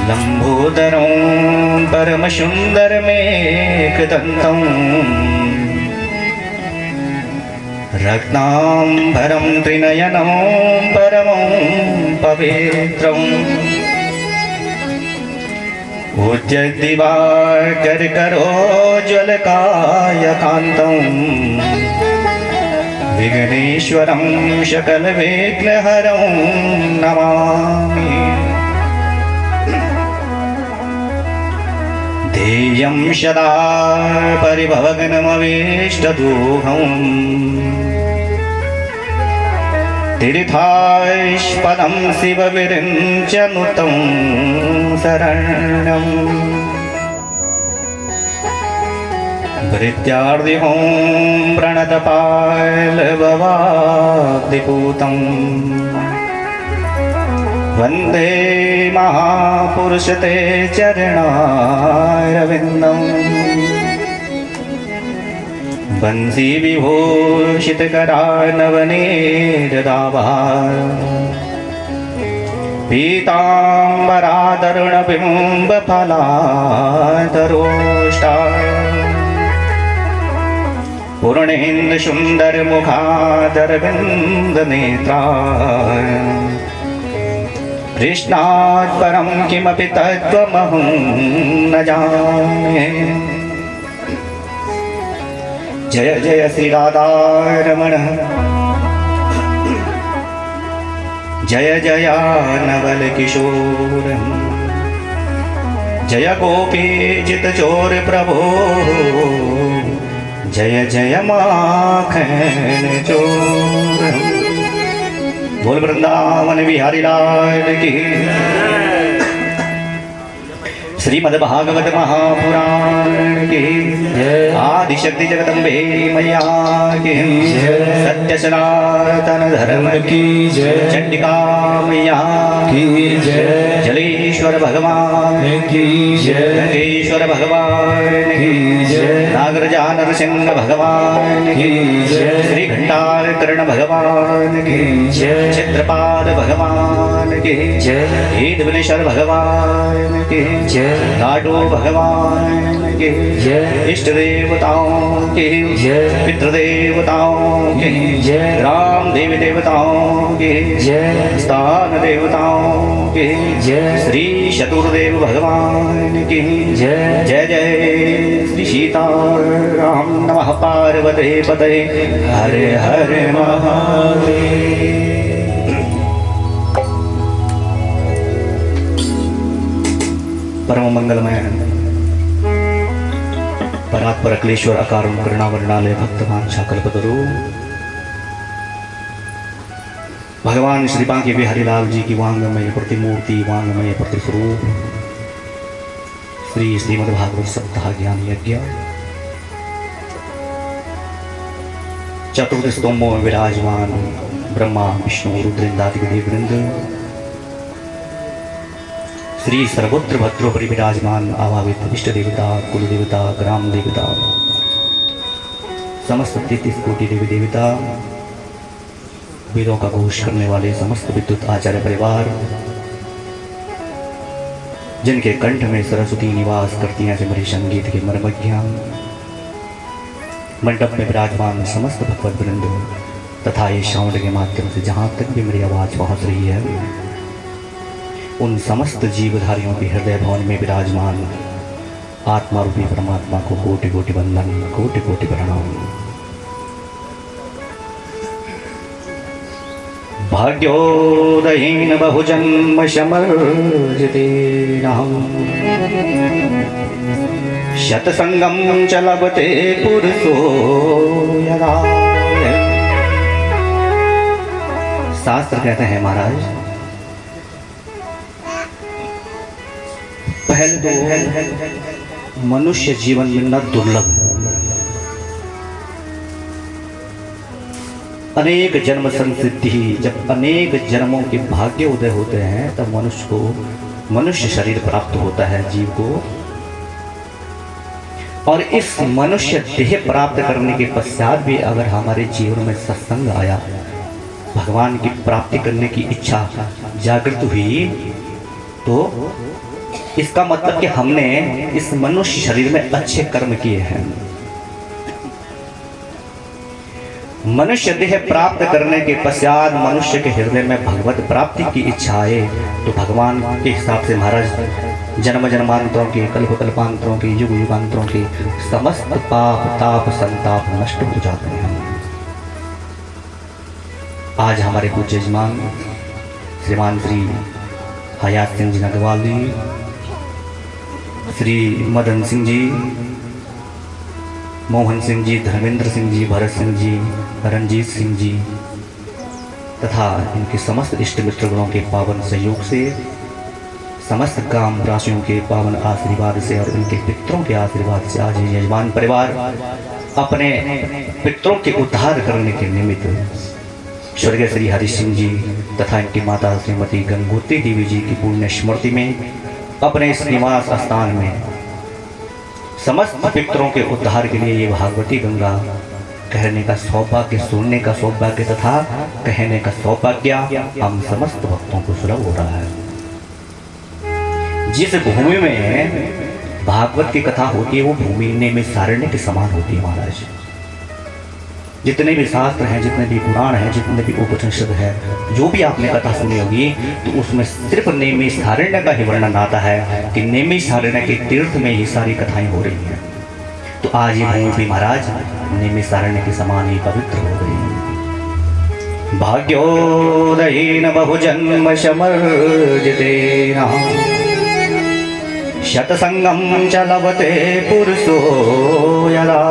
लंबोदरं परम सुंदर मेघदंतं रत्नांबरं त्रिनयनं परमं पवित्रम् उज्जद्दिवाकर करोज्ज्वलकायकान्तं विघ्नेश्वरं सकलविघ्नहरं नमामि ध्येयं सदा परिभवग्नमवेष्टदोहम् तीर्थास्पदं शिवविरिञ्चनुतं शरणम् भृत्यार्दिहों प्रणतपालभवाब्धिपूतं वंदे महापुरुष ते चरणारविंदम बंसी विभूषित करानवनीरदाभा पीतांबरादरुण बिंब फलाधरोष्टा पूर्णेन्द्र सुंदर मुखादर बिंद नेत्रा कृष्णात् परं किमपि तत्त्वमहं न जाने। जय जय श्री राधारमण जय जय नवल किशोर जय गोपी जित चोर प्रभो जय जय माखन चोर। बोल वृंदावन बिहारी लाल की। श्रीमद्भागवत महापुराण की आदि शक्ति जगदम्बे मैया की सत्य सनातन धर्म की चंडिका मैया की जलेश्वर भगवान की नंदीश्वर भगवान की नागराजा नरसिंह भगवान की श्री घंटार कर्ण भगवान की चित्रपाद भगवान की ईदवनेश्वर भगवान की लाडो भगवान के इष्ट देवताओं के पितृ देवताओं के राम देवी देवताओं के स्थान देवताओं के श्री चतुर्देव भगवान के जय जय श्री सीताराम नमः पार्वते पते हर हर महादेव। परम मंगलमय परात्पर अखिलेश्वर अकारुण करुणावर्णालय भक्तमान शाकल्पतरु भगवान श्री बांके बिहारी लाल जी की वांगमय प्रतिमूर्ति वांगमय प्रतिस्वरूप श्री श्रीमद्भागवत सप्ताह ज्ञान यज्ञ चतुर्थ स्तंभों में विराजमान ब्रह्मा विष्णु रुद्रेन्द्रादि देववृंद श्री सर्वत्र भद्रोपरि विराजमान आभावित इष्ट देवता कुल देवता ग्राम देवता समस्त 33 कोटि देवी देवता वेदों का घोष करने वाले समस्त विद्युत आचार्य परिवार जिनके कंठ में सरस्वती निवास करती हैं सिमरी संगीत के मर्मज्ञान मंडप में विराजमान समस्त भगवत वृंद तथा ये साउंड के माध्यम से जहाँ तक भी मेरी आवाज पहुँच रही है उन समस्त जीवधारियों के हृदय भवन में विराजमान आत्मा रूपी परमात्मा को कोटि कोटि वंदन कोटि कोटि प्रणाम। भाग्योदहीन बहुजन्म समर्जिते शतसंगम च लभते पुरुषो यदा। शास्त्र कहते हैं महाराज पहले तो मनुष्य जीवन मिलना दुर्लभ है। अनेक जन्म संसिद्धि जब अनेक जन्मों के भाग्य उदय होते हैं तब मनुष्य को मनुष्य शरीर प्राप्त होता है जीव को। और इस मनुष्य देह प्राप्त करने के पश्चात भी अगर हमारे जीवन में सत्संग आया भगवान की प्राप्ति करने की इच्छा जागृत हुई तो इसका मतलब कि हमने इस मनुष्य शरीर में अच्छे कर्म किए हैं। मनुष्य देह प्राप्त करने के पश्चात मनुष्य के हृदय में भगवत प्राप्ति की इच्छा आए तो भगवान के हिसाब से महाराज जन्म जन्मांतरों के कल्प कल्पांतरों के युग युगांतरों के समस्त पाप ताप संताप नष्ट हो जाते हैं। आज हमारे पूज्य यजमान श्रीमान श्री हयात सिंह जी नगवाल जी, श्री मदन सिंह जी, मोहन सिंह जी, धर्मेंद्र सिंह जी, भरत सिंह जी, रंजीत सिंह जी तथा इनके समस्त इष्ट मित्रगणों के पावन सहयोग से समस्त ग्राम वासियों के पावन आशीर्वाद से और इनके पितरों के आशीर्वाद से आज ये यजमान परिवार अपने पितरों के उद्धार करने के निमित्त स्वर्गीय श्री हरि सिंह जी तथा इनकी माता श्रीमती गंगोत्री देवी जी की पुण्य स्मृति में अपने इस निवास स्थान में समस्त पितरों के उद्धार के लिए ये भागवती गंगा कहने का सौभाग्य, सुनने का सौभाग्य तथा कहने का सौभाग्य हम समस्त भक्तों को सुलभ हो रहा है। जिस भूमि में भागवत की कथा होती है वो भूमि नैमिषारण्य के समान होती है महाराज। जितने भी शास्त्र हैं, जितने भी पुराण हैं, जितने भी उपनिषद है, जो भी आपने कथा सुनी होगी तो उसमें सिर्फ नैमिषारण्य का ही वर्णन आता है कि नैमिषारण्य के तीर्थ में ही सारी कथाएं हो रही हैं। तो आज ये भूमि भी महाराज नैमिषारण्य के समान ही पवित्र हो गई है। भाग्योदयेन बहुजन्म समर्जितेन शतसंगम च लभते पुरुषो यदा।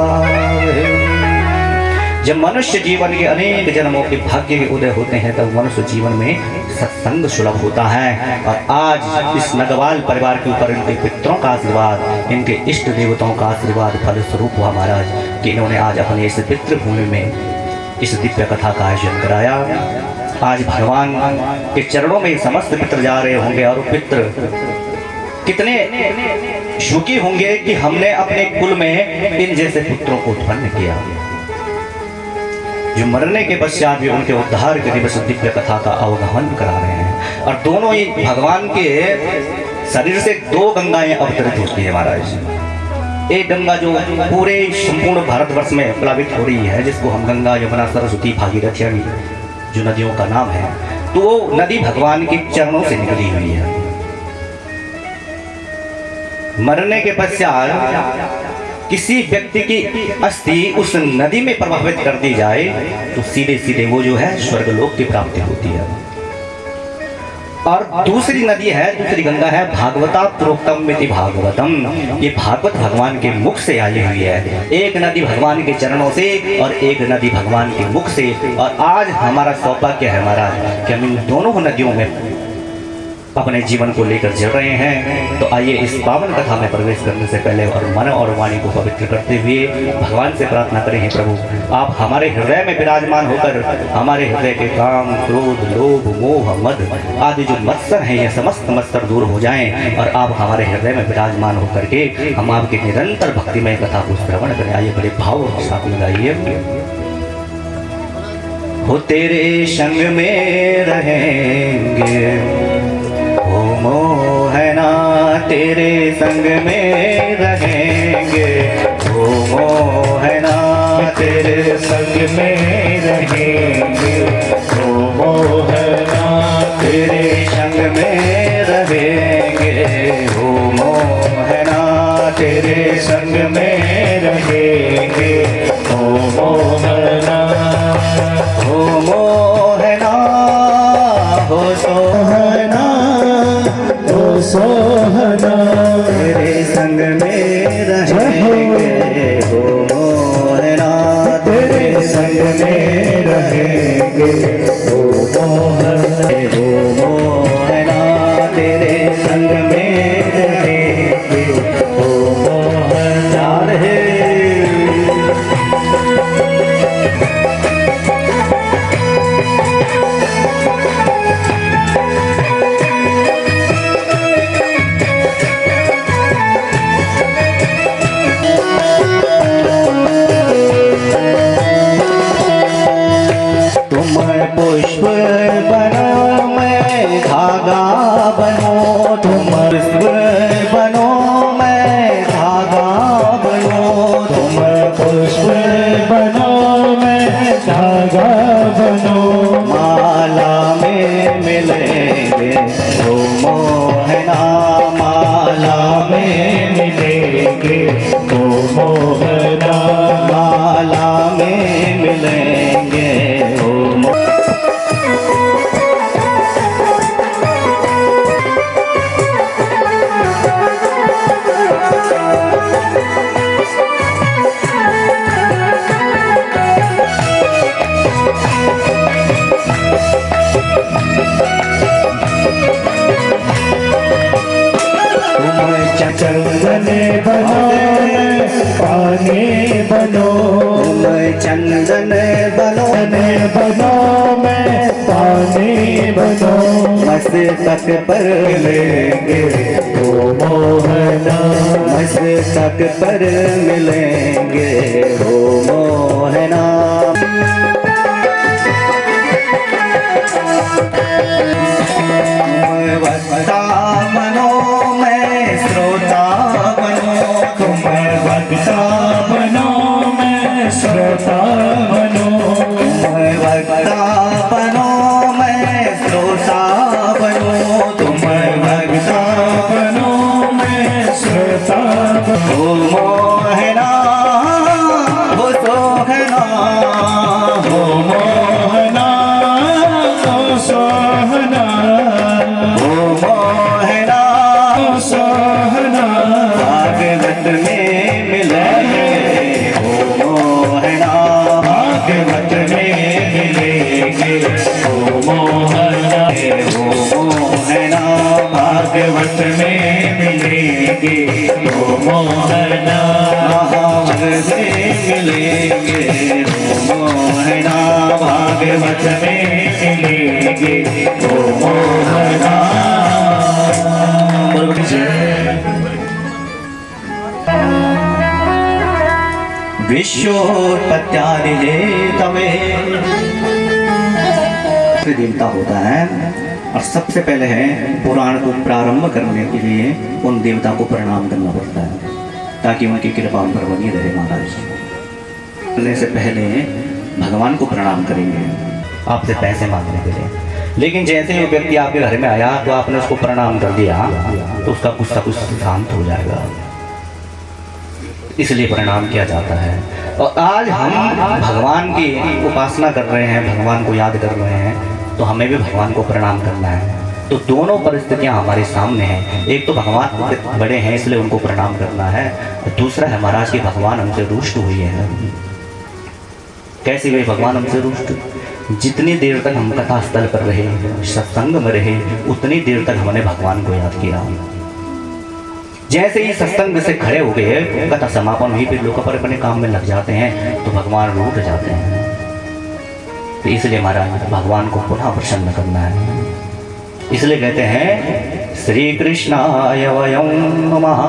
जब मनुष्य जीवन के अनेक जन्मों के भाग्य के उदय होते हैं तब मनुष्य जीवन में सत्संग सुलभ होता है। और आज इस नगवाल परिवार के ऊपर इनके पितरों का आशीर्वाद, इनके इष्ट देवताओं का आशीर्वाद फल स्वरूप हुआ महाराज कि इन्होंने आज अपने इस पितृ भूमि में इस दिव्य कथा का आयोजन कराया। आज भगवान के चरणों में समस्त पितर जा रहे होंगे और पितर कितने सुखी होंगे कि हमने अपने कुल में इन जैसे पुत्रों को उत्पन्न किया, जो मरने के पश्चात भी उनके उद्धार के दिवस दिव्य कथा का अवगमन करा रहे हैं। और दोनों ही भगवान के शरीर से दो गंगाएं अवतरित होती है महाराज। एक गंगा जो पूरे संपूर्ण भारतवर्ष में प्लावित हो रही है, जिसको हम गंगा, यमुना, सरस्वती, भागीरथी जो नदियों का नाम है, तो वो नदी भगवान के चरणों से निकली हुई है। मरने के पश्चात किसी व्यक्ति की अस्थि उस नदी में प्रभावित कर दी जाए तो सीधे सीधे वो जो है स्वर्गलोक की प्राप्ति होती है। और दूसरी नदी है, दूसरी गंगा है भागवता प्रोक्तम मिति भागवतम। ये भागवत भगवान के मुख से आई हुई है। एक नदी भगवान के चरणों से और एक नदी भगवान के मुख से। और आज हमारा सौभाग्य है महाराज कि हम इन दोनों नदियों में अपने जीवन को लेकर चल रहे हैं। तो आइए इस पावन कथा में प्रवेश करने से पहले और मन और वाणी को पवित्र करते हुए भगवान से प्रार्थना करें, हे प्रभु आप हमारे हृदय में विराजमान होकर हमारे हृदय के काम, क्रोध, लोभ, मोह, मद आदि जो मत्सर हैं ये समस्त मत्सर दूर हो जाएं और आप हमारे हृदय में विराजमान होकर के हम आपके निरंतर भक्तिमय कथा को श्रवण करें। आइए बड़े भाव के साथ में गाइए। हो तेरे संग में रहेंगे मोहना, तेरे संग में रहेंगे ओ मोहना, तेरे संग में रहेंगे ओ मोहना, तेरे संग में रहेंगे ओ मोहना, तेरे संग में रहेंगे ओ मोहना। ओ मोहना हो सोहना, सोहना तेरे संग में रहेंगे हो मोहना, तेरे संग में रहेंगे हो मोहना, हो मोहना तेरे संग में रहेंगे हो मोहना। पुष्प बनो मैं धागा बनो, तुम पुष्प बनो मैं धागा बनो, तुम पुष्प बनो मैं धागा बनो, माला में मिलेंगे हो मोहना, माला में मिलेंगे हो मोहना, माला में मिलेंगे हो मोहना। चंदन बनो पानी बनो, मैं चंदन बनो, बनो मैं पानी बनो। मस्तक पर मिलेंगे ओ मोहना मस्तक पर मिलेंगे हो मोहना। वक्ता बनो मैं श्रोता बनो तुम वक्ता बनो मैं श्रोता बनो वक्ता बनो मैं श्रोता बनो तुम वक्ता बनो मैं श्रोता बनो हो मोहना हो सोहना ओ मोहना ओ सोहना हो मोहना ओ सोहना भागवत में मिलेंगे हो मोहना भागवत में मिलेंगे ओ मोहना हो मोहना भागवत में मिलेंगे ओ मोहना भागवत में मिलेंगे हो मोहना भागवत में मिलेंगे ओ मोहना। विश्वोत्पत्त्यादि तवे देवता होता है और सबसे पहले है पुराण को प्रारंभ करने के लिए उन देवता को प्रणाम करना पड़ता है ताकि उनकी कृपा उन पर बनी रहे। महाराज करने से पहले भगवान को प्रणाम करेंगे आपसे पैसे मांगने के लिए, लेकिन जैसे ही वो व्यक्ति आपके घर में आया तो आपने उसको प्रणाम कर दिया तो उसका गुस्सा कुछ शांत हो जाएगा, इसलिए प्रणाम किया जाता है। और आज हम भगवान की उपासना कर रहे हैं, भगवान को याद कर रहे हैं, तो हमें भी भगवान को प्रणाम करना है। तो दोनों परिस्थितियां हमारे सामने हैं, एक तो भगवान बड़े हैं इसलिए उनको प्रणाम करना है, दूसरा है महाराज कि भगवान हमसे रुष्ट हुई है। कैसे हुए भगवान हमसे रुष्ट? जितनी देर तक हम कथा स्थल पर रहे, सत्संग में रहे, उतनी देर तक हमने भगवान को याद किया। जैसे ही सत्संग से खड़े हो गए, कथा समापन हुई, फिर लोग अपने काम में लग जाते हैं तो भगवान रूठ जाते हैं। तो इसलिए महाराज भगवान को पुनः प्रसन्न करना है, इसलिए कहते हैं श्री कृष्णाय वयं नमः।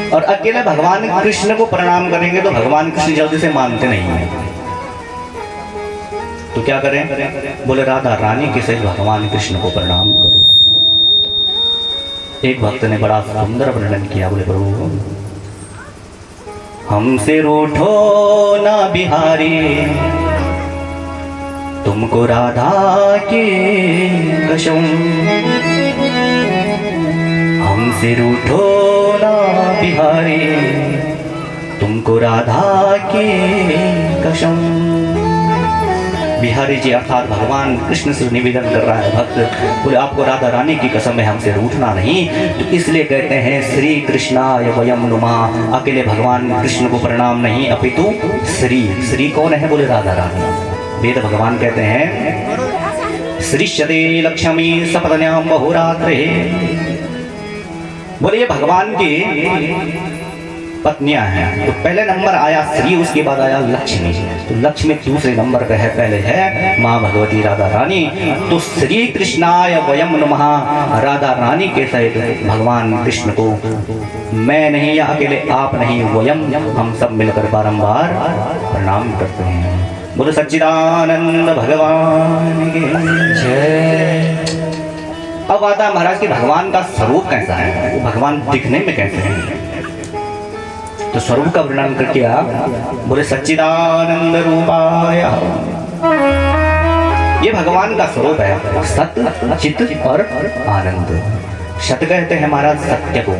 और अकेले भगवान कृष्ण को प्रणाम करेंगे तो भगवान कृष्ण जल्दी से मानते नहीं हैं, तो क्या करें? बोले राधा रानी के सहित भगवान कृष्ण को प्रणाम करो। एक भक्त ने बड़ा सुंदर वर्णन किया, बोले प्रभु हमसे रूठो ना बिहारी, तुमको राधा की कसम, हमसे रूठो ना बिहारी, तुमको राधा की कसम। बिहारी जी अर्थात भगवान कृष्ण से निवेदन कर रहा है भक्त, बोले आपको राधा रानी की कसम है हमसे रूठना नहीं। तो इसलिए कहते हैं श्री कृष्णाय वयं नमः, अकेले भगवान कृष्ण को प्रणाम नहीं अपितु श्री। श्री कौन है? बोले राधा रानी। वेद भगवान कहते हैं श्रीष्यते लक्ष्मी सपत्न्याम बहुरात्रे, बोले ये भगवान की पत्नियां हैं। तो पहले नंबर आया श्री, उसके बाद आया लक्ष्मी। तो लक्ष्मी दूसरे नंबर पे है, पहले है माँ भगवती राधा रानी। तो श्री कृष्णाय वयं नमः, राधा रानी के सहित भगवान कृष्ण को मैं नहीं या अकेले आप नहीं, वयम हम सब मिलकर बारंबार प्रणाम करते हैं। बोलो सच्चिदानंद भगवान की जय। अब आता है महाराज कि भगवान का स्वरूप कैसा है, वो भगवान दिखने में कैसे हैं। तो स्वरूप का वर्णन करके आप बोले सच्चिदानंद रूपाय, ये भगवान का स्वरूप है, सत्य चित्त और आनंद। सत्य कहते हैं महाराज सत्य को,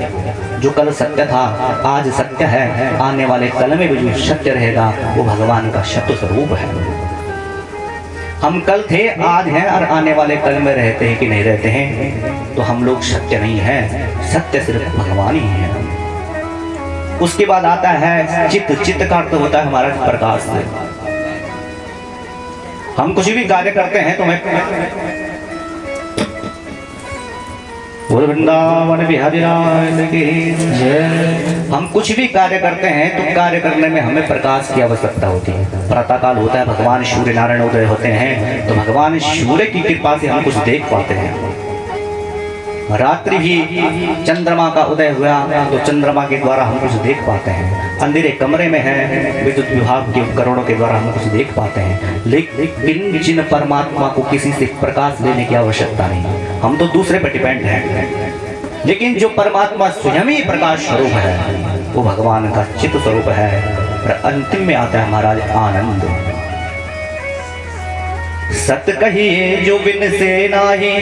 जो कल सत्य था आज सत्य है, आने वाले कल में भी जो सत्य रहेगा वो भगवान का सत्य स्वरूप है। हम कल थे आज हैं और आने वाले कल में रहते हैं कि नहीं रहते हैं, तो हम लोग सत्य नहीं है, सत्य सिर्फ भगवान ही है। उसके बाद आता है चित्त। चित्त का अर्थ होता है हमारा प्रकाश से। हम कुछ भी कार्य करते हैं तो बोल वृंदावन बिहारी लाल की जय। हम कुछ भी कार्य करते हैं तो कार्य करने में हमें प्रकाश की आवश्यकता होती है। प्रातःकाल होता है, भगवान सूर्य नारायण उदय होते हैं, तो भगवान सूर्य की कृपा से हम कुछ देख पाते हैं। रात्रि भी चंद्रमा का उदय हुआ तो चंद्रमा के द्वारा हम कुछ देख पाते हैं। अंधेरे कमरे में है, विद्युत विभाग के उपकरणों के द्वारा हम कुछ देख पाते हैं। लेकिन जिन परमात्मा को किसी से प्रकाश लेने की आवश्यकता नहीं, हम तो दूसरे पर डिपेंड हैं। लेकिन जो परमात्मा स्वयं ही प्रकाश स्वरूप है वो भगवान का चित्त स्वरूप है। और अंतिम में आता है महाराज आनंद। सत कहिए जो बिन से नाही,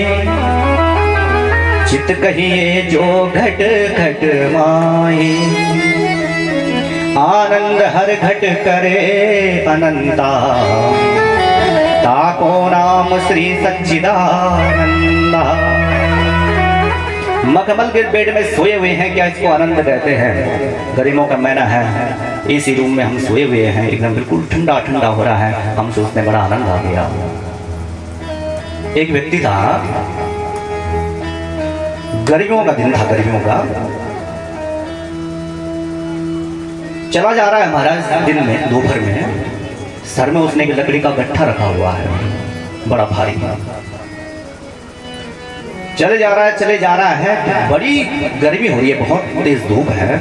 चित कहिए जो घट घट माही। आनंद हर घट करे अनंता, ताको नाम श्री सच्चिदानंदा। मखमल के बेड में सोए हुए हैं, क्या इसको आनंद कहते हैं? गरीबों का मैना है, इसी रूम में हम सोए हुए हैं, एकदम बिल्कुल ठंडा ठंडा हो रहा है, हम सोचते बड़ा आनंद आ गया। एक व्यक्ति था, गर्मियों का दिन था, गर्मियों का चला जा रहा है महाराज। दिन में दोपहर में सर में उसने एक लकड़ी का गट्ठा रखा हुआ है, बड़ा भारी। चले जा रहा है, बड़ी गर्मी हो रही है, बहुत तेज धूप है,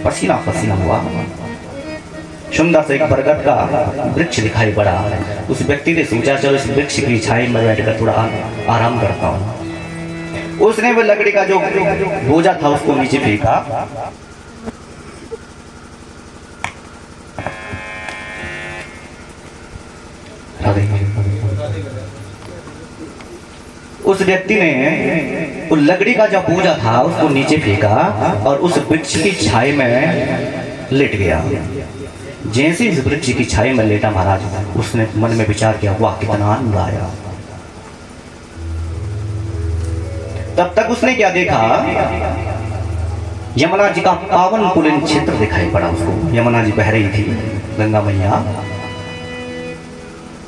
पसीना पसीना हुआ। सुंदर से एक बरगद का वृक्ष दिखाई पड़ा। उस व्यक्ति ने सोचा चलो इस वृक्ष की छाई में बैठकर थोड़ा आराम करता हूँ। उसने वो लकड़ी का जो बोझा था उसको नीचे फेंका। उस व्यक्ति ने उस लकड़ी का जो बोझा था उसको नीचे फेंका और उस वृक्ष की छाई में लेट गया। जैसे इस वृक्ष की छाई में लेटा महाराज, उसने मन में विचार किया, वाह कितना आनंद आया। तब तक उसने क्या देखा, यमुना जी का पावन पुलिन क्षेत्र दिखाई पड़ा उसको। यमुना जी बह रही थी, गंगा मैया।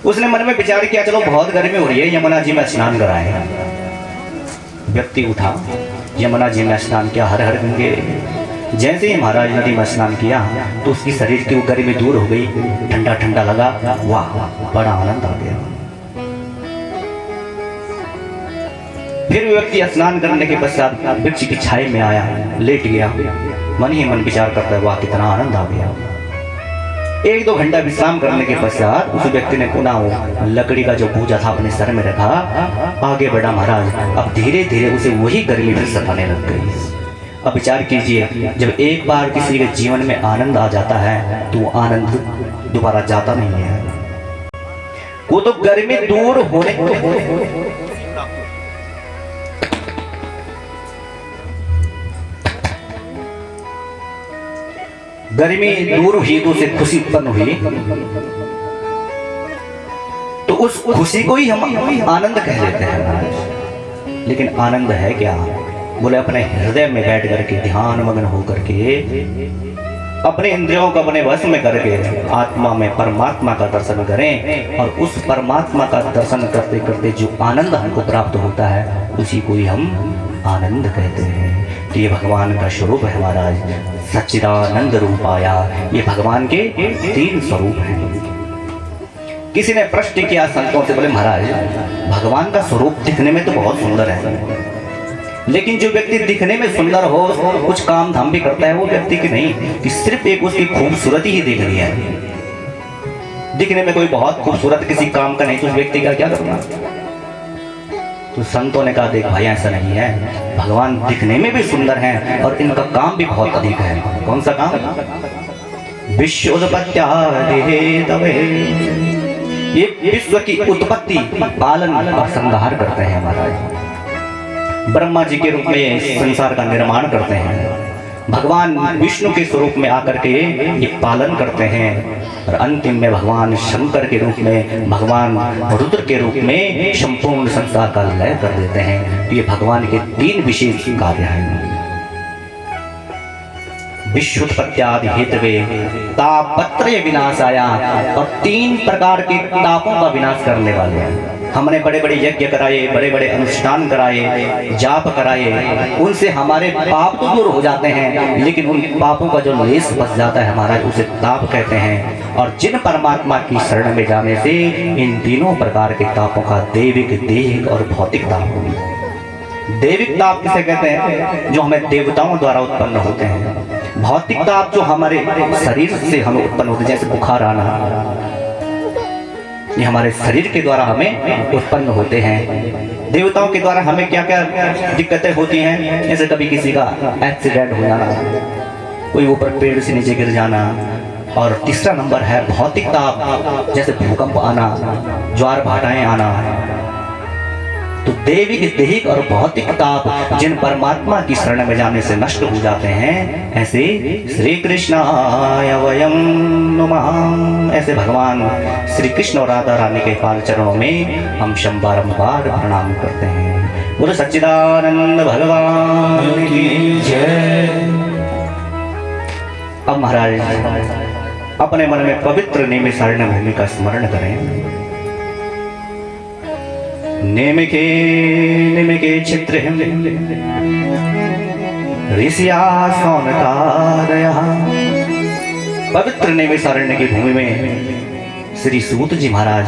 उसने मन में विचार किया, चलो बहुत गर्मी हो रही है, यमुना जी में स्नान कराए। व्यक्ति उठा, यमुना जी में स्नान किया, हर हर गंगे। जैसे ही महाराज नदी में स्नान किया तो उसकी शरीर की वो गर्मी दूर हो गई, ठंडा ठंडा लगा। वाह बड़ा आनंद आ गया। फिर व्यक्ति स्नान करने के पश्चात वृक्ष की छाई में आया, लेट गया। मन ही मन विचार करता है, वाह कितना आनंद आ गया। 1-2 घंटा विश्राम करने के पश्चात उस व्यक्ति ने पुनः वो लकड़ी का जो बोझा था अपने सर में रखा, आगे बढ़ा महाराज। अब धीरे धीरे उसे वही गर्मी फिर सताने लग गई। अब विचार कीजिए, जब एक बार किसी के जीवन में आनंद आ जाता है तो वो आनंद दोबारा जाता नहीं है। वो तो गर्मी दूर होने गर्मी दूर हुई तो उसे खुशी उत्पन्न हुई, तो उस खुशी को ही हम आनंद कह लेते हैं। लेकिन आनंद है क्या? बोले अपने हृदय में बैठ करके ध्यान मग्न होकर के अपने इंद्रियों को अपने वश में करके आत्मा में परमात्मा का दर्शन करें, और उस परमात्मा का दर्शन करते करते जो आनंद हमको प्राप्त होता है उसी को ही हम आनंद कहते हैं। तो ये भगवान का स्वरूप है महाराज, सच्चिदानंद रूप आया। ये भगवान के 3 स्वरूप हैं। किसी ने प्रश्न किया संतों से, बोले महाराज भगवान का स्वरूप दिखने में तो बहुत सुंदर है, लेकिन जो व्यक्ति दिखने में सुंदर हो कुछ काम धाम भी करता है, वो व्यक्ति की नहीं कि सिर्फ एक उसकी खूबसूरती ही दिख रही है। दिखने में कोई बहुत खूबसूरत किसी काम का नहीं तो उस व्यक्ति का क्या करना? तो संतों ने कहा, देख भाई ऐसा नहीं है, भगवान दिखने में भी सुंदर हैं और इनका काम भी बहुत अधिक है। कौन सा काम? विश्वोत्पत्त्यादिहेतवे, ये विश्व की उत्पत्ति, पालन और संहार करते हैं महाराज। ब्रह्मा जी के रूप में ये संसार का निर्माण करते हैं। भगवान विष्णु के स्वरूप में आकर के ये पालन करते हैं, और अंतिम में भगवान शंकर के रूप में, भगवान रुद्र के रूप में संपूर्ण संसार का लय कर देते हैं। तो ये भगवान के 3 विशेष कार्य हैं। विश्वोत्पत्त्यादि हेतवे तापत्रय विनाशाय, और 3 प्रकार के तापों का विनाश करने वाले हैं। हमने बड़े बड़े यज्ञ कराए, बड़े बड़े अनुष्ठान कराए, जाप कराए, उनसे हमारे पाप तो दूर हो जाते हैं, लेकिन उन पापों का जो लेस बच जाता है महाराज, उसे ताप कहते हैं। और जिन परमात्मा की शरण में जाने से इन तीनों प्रकार के तापों का दैविक, देहिक और भौतिक ताप होगी। दैविक ताप किसे कहते हैं? जो हमें देवताओं द्वारा उत्पन्न होते हैं। भौतिक ताप जो हमारे शरीर से हमें उत्पन्न होते हैं, जैसे बुखार आना, ये हमारे शरीर के द्वारा हमें उत्पन्न होते हैं। देवताओं के द्वारा हमें क्या क्या दिक्कतें होती हैं? जैसे कभी किसी का एक्सीडेंट हो जाना, कोई ऊपर पेड़ से नीचे गिर जाना। और तीसरा नंबर है भौतिक ताप, जैसे भूकंप आना, ज्वार भाटाएं आना। तो दैविक, देहिक और भौतिक ताप जिन परमात्मा की शरण में जाने से नष्ट हो जाते हैं, ऐसे श्री कृष्णाय वयं नमः, ऐसे भगवान श्री कृष्ण और राधा रानी के पाल चरणों में हम बारंबार प्रणाम करते हैं। बोलो सच्चिदानंद भगवान की जय। अब महाराज अपने मन में पवित्र नैमिषारण्य भूमि का स्मरण करें। नेमिके चित्र ऋषिया सौनकादयः। पवित्र नैमिषारण्य की भूमि में श्री सूत जी महाराज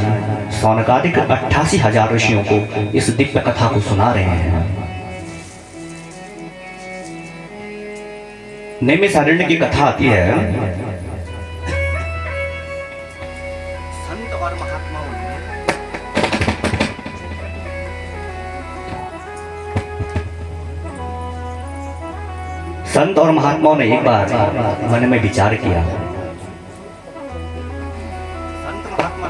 सौनकादिक 88,000 ऋषियों को इस दिव्य कथा को सुना रहे हैं। नैमिषारण्य की कथा आती है, संत और महात्माओं ने संत और महात्माओं ने एक बार मन में विचार किया। संत महात्मा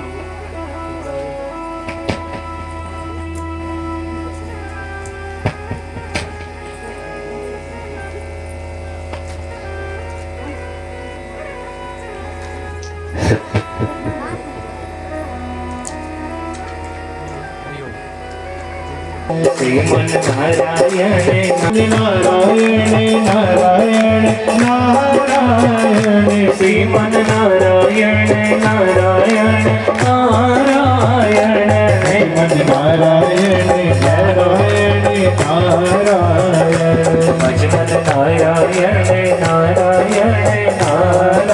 श्रीमन नारायण नारायण नारायण नारायण, श्रीमन नारायण नारायण नारायण, श्रीमन नारायण नारायण नारायण, भजमन नारायण नारायण नारायण।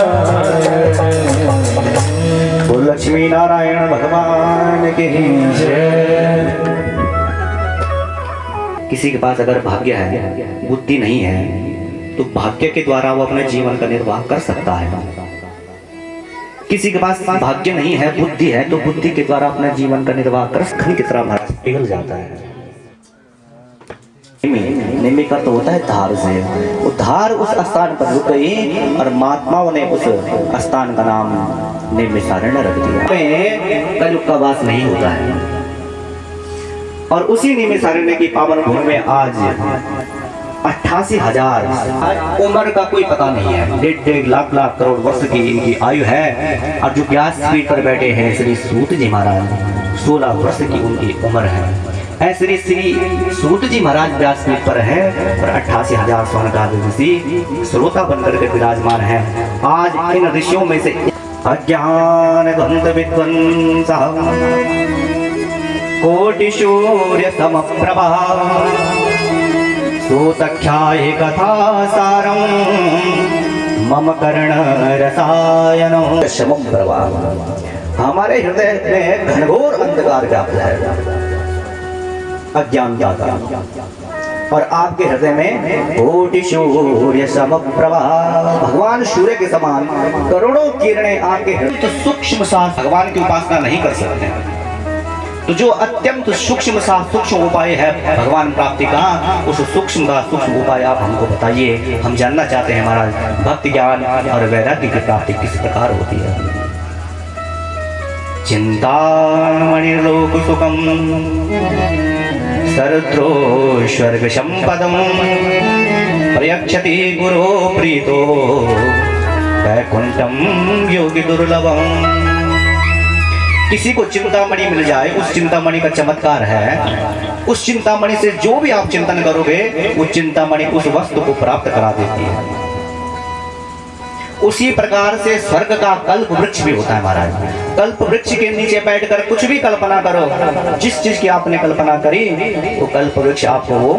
बोल लक्ष्मी नारायण भगवान की जय। किसी के पास अगर भाग्य है, बुद्धि नहीं है, तो भाग्य के द्वारा वो अपने जीवन का निर्वाह कर सकता है। किसी के पास भाग्य नहीं है, बुद्धि है, तो बुद्धि के द्वारा अपने जीवन का निर्वाह कर खन की तरह महाराज पिघल जाता है। निम्मी का तो होता है धार से। वो धार उस स्थान पर रुक गई और महात्माओं ने उस स्थान का नाम नैमिषारण्य रख दिया। कलयुग का वास नहीं होता है। और उसी नैमिषारण्य की पावन भूमि में आज 88,000 उम्र का कोई पता नहीं है, 1.5 लाख करोड़ वर्ष की इनकी आयु है। और जो व्यासपीठ पर बैठे हैं श्री सूत जी महाराज, 16 वर्ष की उनकी उम्र है। ऐसे श्री सूत जी महाराज व्यासपीठ पर है और 88,000 सौनकादिक ऋषि श्रोता बनकर के विराजमान है। आज इन ऋषियों में से अज्ञान द्वंद्व विध्वंसः कोटि सूर्य समप्रभा सूतख्याय कथा सारं मम कर्ण रसायनो शमं प्रवाह। हमारे हृदय में घनघोर अंधकार व्याप्त है, अज्ञानता का। और आपके हृदय में कोटि सूर्य समप्रभा, भगवान सूर्य के समान करोड़ों किरणें आपके हृदय। तो सूक्ष्म सा भगवान की उपासना नहीं कर सकते। तो जो अत्यंत सूक्ष्म सा सूक्ष्म उपाय है भगवान प्राप्ति का, उस सूक्ष्म का सूक्ष्म उपाय आप हमको बताइए। हम जानना चाहते हैं महाराज, भक्ति ज्ञान और वैराग्य की प्राप्ति किस प्रकार होती है। चिंतामणिर्लोक सुखम सरद्रो स्वर्ग संपदम प्रयक्षति गुरो प्रीतो वैकुंठम योगी दुर्लभम। किसी को चिंतामणि मिल जाए, उस चिंतामणि का चमत्कार है, उस चिंतामणि से जो भी आप चिंतन करोगे वो चिंतामणि उस वस्तु को प्राप्त करा देती है। उसी प्रकार से स्वर्ग का कल्प वृक्ष भी होता है महाराज। कल्प वृक्ष के नीचे बैठकर कुछ भी कल्पना करो, जिस चीज की आपने कल्पना करी वो कल्प वृक्ष आपको वो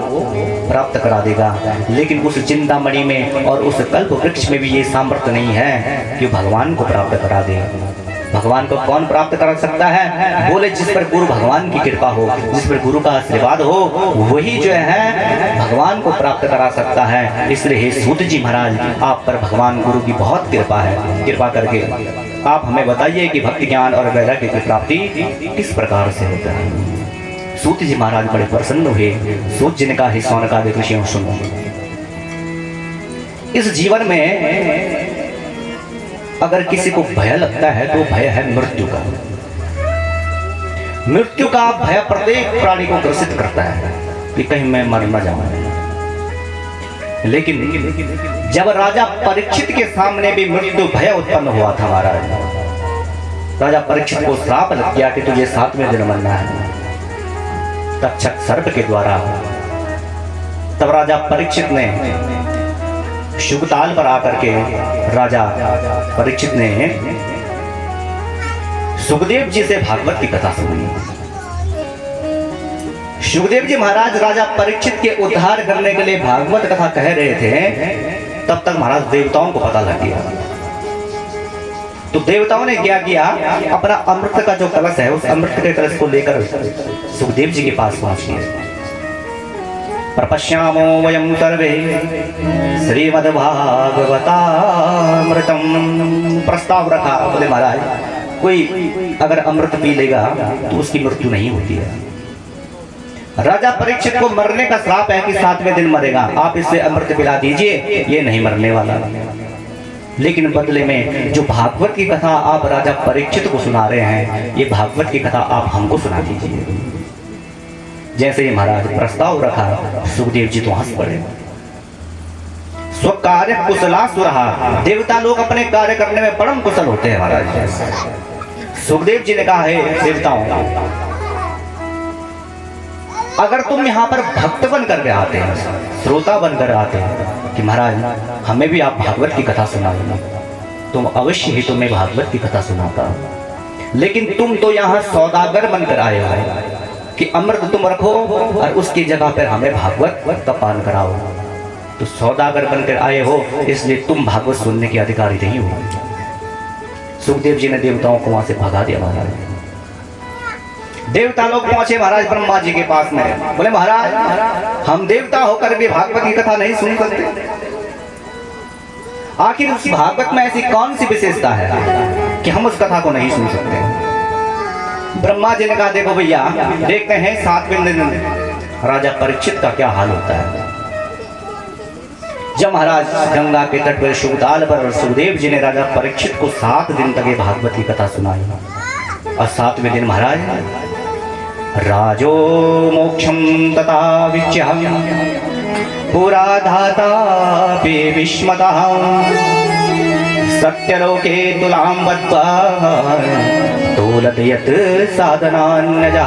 प्राप्त करा देगा। लेकिन उस चिंतामणि में और उस कल्प वृक्ष में भी ये सामर्थ्य नहीं है कि भगवान को प्राप्त करा दे। भगवान को कौन प्राप्त कर सकता है? बोले जिस पर गुरु भगवान की कृपा हो, जिस पर गुरु का आशीर्वाद हो, वही जो है भगवान को प्राप्त करा सकता है। इसलिए हे सूत जी महाराज, आप पर भगवान गुरु की बहुत कृपा है। कृपा करके आप हमें बताइए कि भक्ति ज्ञान और वैराग्य की प्राप्ति किस प्रकार से होता है। सूत जी महाराज बड़े प्रसन्न हुए। सूत जी ने कहा, हे शौनकादिक ऋषियों सुनो, इस जीवन में अगर किसी को भय लगता है तो भय है मृत्यु का। मृत्यु का भय प्रत्येक प्राणी को ग्रसित करता है कि कहीं मैं मर न जाऊं। लेकिन जब राजा परीक्षित के सामने भी मृत्यु भय उत्पन्न हुआ था महाराज, राजा परीक्षित को श्राप लग गया कि तुझे 7वें दिन मरना है, तक्षक सर्प के द्वारा। तब राजा परीक्षित ने शुकताल पर आकर के राजा परीक्षित ने सुखदेव जी से भागवत की कथा सुनी। सुखदेव जी महाराज राजा परीक्षित के उद्धार करने के लिए भागवत कथा कह रहे थे, तब तक महाराज देवताओं को पता लग गया। तो देवताओं ने क्या किया, अपना अमृत का जो कलश है उस अमृत के कलश को लेकर सुखदेव जी के पास पहुंच गए। प्रपश्यामो वयं सर्वे श्रीमद्भागवतामृतम, प्रस्ताव रखा। बोले महाराज, कोई अगर अमृत पी लेगा तो उसकी मृत्यु नहीं होती है। राजा परीक्षित को मरने का श्राप है कि 7वें दिन मरेगा, आप इससे अमृत पिला दीजिए, ये नहीं मरने वाला। लेकिन बदले में जो भागवत की कथा आप राजा परीक्षित को सुना रहे हैं, ये भागवत की कथा आप हमको सुना दीजिए। जैसे ही महाराज प्रस्ताव रखा, सुखदेव जी तो हंस पड़े। स्वकार्य कुशलासुरहा, देवता लोग अपने कार्य करने में परम कुशल होते हैं महाराज। सुखदेव जी ने कहा, है देवताओं, अगर तुम यहाँ पर भक्त बनकर के आते हैं, श्रोता बनकर आते हैं कि महाराज हमें भी आप भागवत की कथा सुनाइए, तुम अवश्य ही तुम्हें भागवत की कथा सुनाता। लेकिन तुम तो यहाँ सौदागर बनकर आए हो कि अमृत तुम रखो और उसकी जगह पर हमें भागवत का पान कराओ। तो सौदागर बनकर आए हो, इसलिए तुम भागवत सुनने के अधिकारी नहीं हो। सुखदेव जी ने देवताओं को वहां से भगा दिया महाराज। देवता लोग पहुंचे महाराज ब्रह्मा जी के पास में। बोले महाराज, हम देवता होकर भी भागवत की कथा नहीं सुन सकते। आखिर उस भागवत में ऐसी कौन सी विशेषता है कि हम उस कथा को नहीं सुन सकते। ब्रह्मा जी ने कहा, देखो भैया, देखते हैं 7वें दिन राजा परीक्षित का क्या हाल होता है। जब महाराज गंगा के तट पर शुकताल पर सुखदेव जी ने राजा परीक्षित को 7 दिन तक ये भागवत की कथा सुनाई, और 7वें दिन महाराज राजो मोक्षम तथा विच्यहं पुरा धाता विस्मतः सत्यलोके तुलां बद्ध्वा तोलयत साधनान्यजा।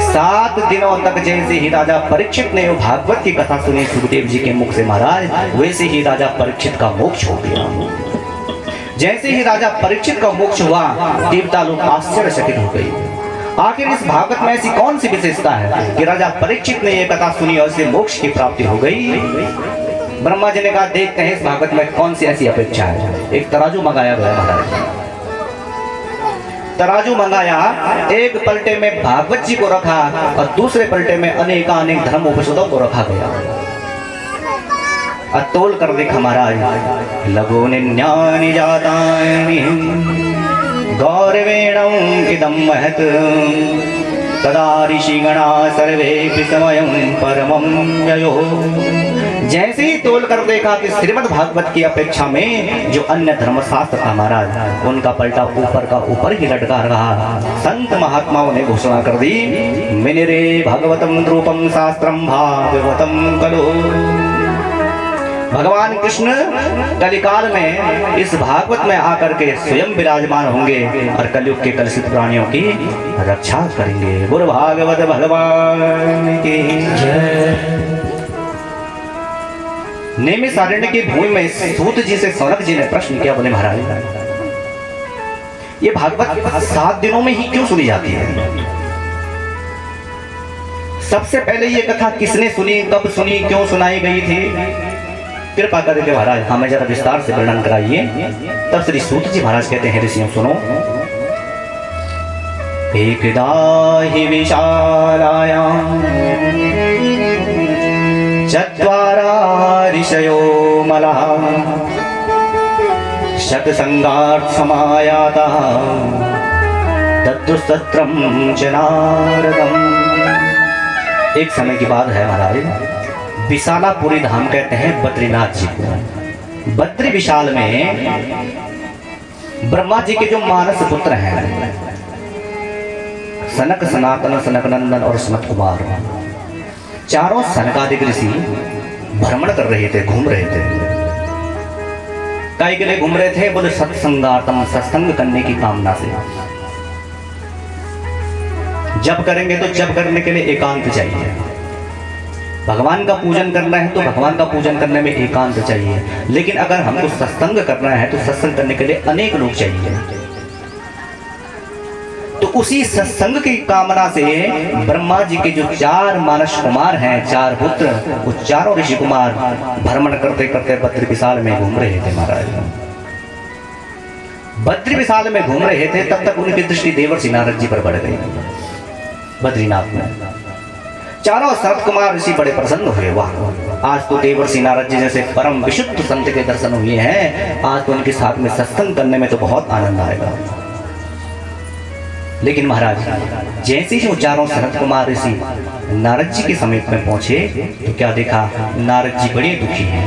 7 दिनों तक जैसे ही राजा परीक्षित ने भागवत की कथा सुनी सुखदेव जी के मुख से महाराज, वैसे ही राजा परीक्षित का मोक्ष हो गया। जैसे ही राजा परीक्षित का मोक्ष हुआ, देवता लोग आश्चर्यचकित हो गए। आखिर इस भागवत में ऐसी कौन सी विशेषता है कि राजा परीक्षित ने यह कथा सुनी और उसे मोक्ष की प्राप्ति हो गई। ब्रह्मा जी ने कहा, देखते हैं इस भागवत में कौन सी ऐसी अपेक्षा है। एक तराजू मंगाया गया महाराज। तराजू मंगाया, एक पलटे में भागवत जी को रखा और दूसरे पलटे में अनेकानेक धर्म उपनिषदों को रखा गया। और तोल कर देखा महाराज, लगो निन्यानि जातानि गौरवेणं इदं महत् तदा ऋषिगणा सर्वे समयं परमं ययो। जैसे ही तोल कर देखा कि श्रीमद् भागवत की अपेक्षा में जो अन्य धर्मशास्त्र था महाराज, उनका पलटा ऊपर का ऊपर ही लटका रहा। संत महात्माओं ने घोषणा कर दी, मिनिरे भगवतम रूपम शास्त्रम भागवतम कलो। भगवान कृष्ण कलिकाल में इस भागवत में आकर के स्वयं विराजमान होंगे और कलयुग के कलुषित प्राणियों की रक्षा करेंगे। गुरु भागवत भगवान की जय। नैमिषारण्य की भूमि में सूत जी से सौनक जी ने प्रश्न किया, बोले महाराज ये भागवत 7 दिनों में ही क्यों सुनी जाती है? सबसे पहले ये कथा किसने सुनी, कब सुनी, क्यों सुनाई गई थी? कृपा करके महाराज हमें जरा विस्तार से वर्णन कराइए। तब श्री सूत जी महाराज कहते हैं, ऋषियों सुनो। एकदा हि विशालायां चत्वारा ऋषयो मलाः शतसंगात् समायातः तद्दुस्तत्रं च नारदम्। एक समय की बात है महाराज, विशालापुरी धाम कहते हैं बद्रीनाथ जी को। बद्री विशाल में ब्रह्मा जी के जो मानस पुत्र हैं सनक, सनातन, सनक नंदन और सनत कुमार, चारों सनकादिक ऋषि भ्रमण कर रहे थे, घूम रहे थे। काय के लिए घूम रहे थे? बोले सत्संगातम, सत्संग करने की कामना से। जब करेंगे तो जब करने के लिए एकांत चाहिए। भगवान का पूजन करना है तो भगवान का पूजन करने में एकांत चाहिए। लेकिन अगर हमको सत्संग करना है तो सत्संग करने के लिए अनेक लोग चाहिए। तो उसी सत्संग की कामना से ब्रह्मा जी के जो 4 मानस कुमार हैं, 4 पुत्र, वो चारों ऋषि कुमार भ्रमण करते करते बद्री विशाल में घूम रहे थे महाराज। बद्री विशाल में घूम रहे थे, तब तक उनकी दृष्टि देवर्षि नारद जी पर बढ़ गई। बद्रीनाथ में चारों सनत कुमार ऋषि बड़े प्रसन्न हुए। वाह, आज तो देवर्षि नारद जी जैसे परम विशुद्ध संत के दर्शन हुए हैं, आज तो उनके साथ में सत्संग करने में तो बहुत आनंद आएगा। लेकिन महाराज जैसे ही वो चारों सनत कुमार ऋषि नारद जी के समीप में पहुंचे तो क्या देखा? नारद जी बड़े दुखी हैं।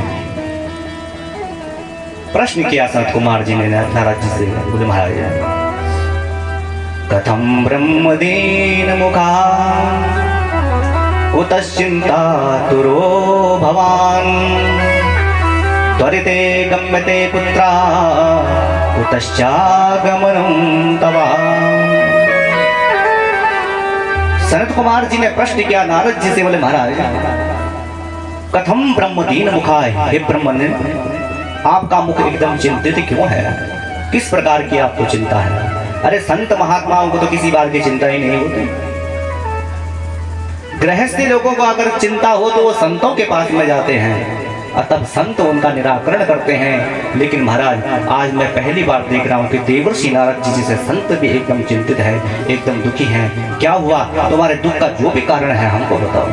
प्रश्न किया सनत कुमार जी ने नारद जी से, बोले महाराज कथम ब्रह्मदीन मुखा उतश्चिंता तुरो भवान त्वरिते गम्यते पुत्रा उतश्चागमनं तवा। सनत कुमार जी ने प्रश्न किया नारद जी से, बोले महाराज कथम ब्रह्मदीन मुखा, हे ब्रह्मन आपका मुख एकदम चिंतित क्यों है? किस प्रकार की आपको चिंता है? अरे संत महात्माओं को तो किसी बात की चिंता ही नहीं होती। गृहस्थी लोगों को अगर चिंता हो तो वो संतों के पास में जाते हैं और तब संत उनका निराकरण करते हैं। लेकिन महाराज आज मैं पहली बार देख रहा हूँ कि देवर्षि नारद जी जैसे संत भी एकदम चिंतित है, एकदम दुखी हैं। क्या हुआ? तुम्हारे दुख का जो भी कारण है हमको बताओ।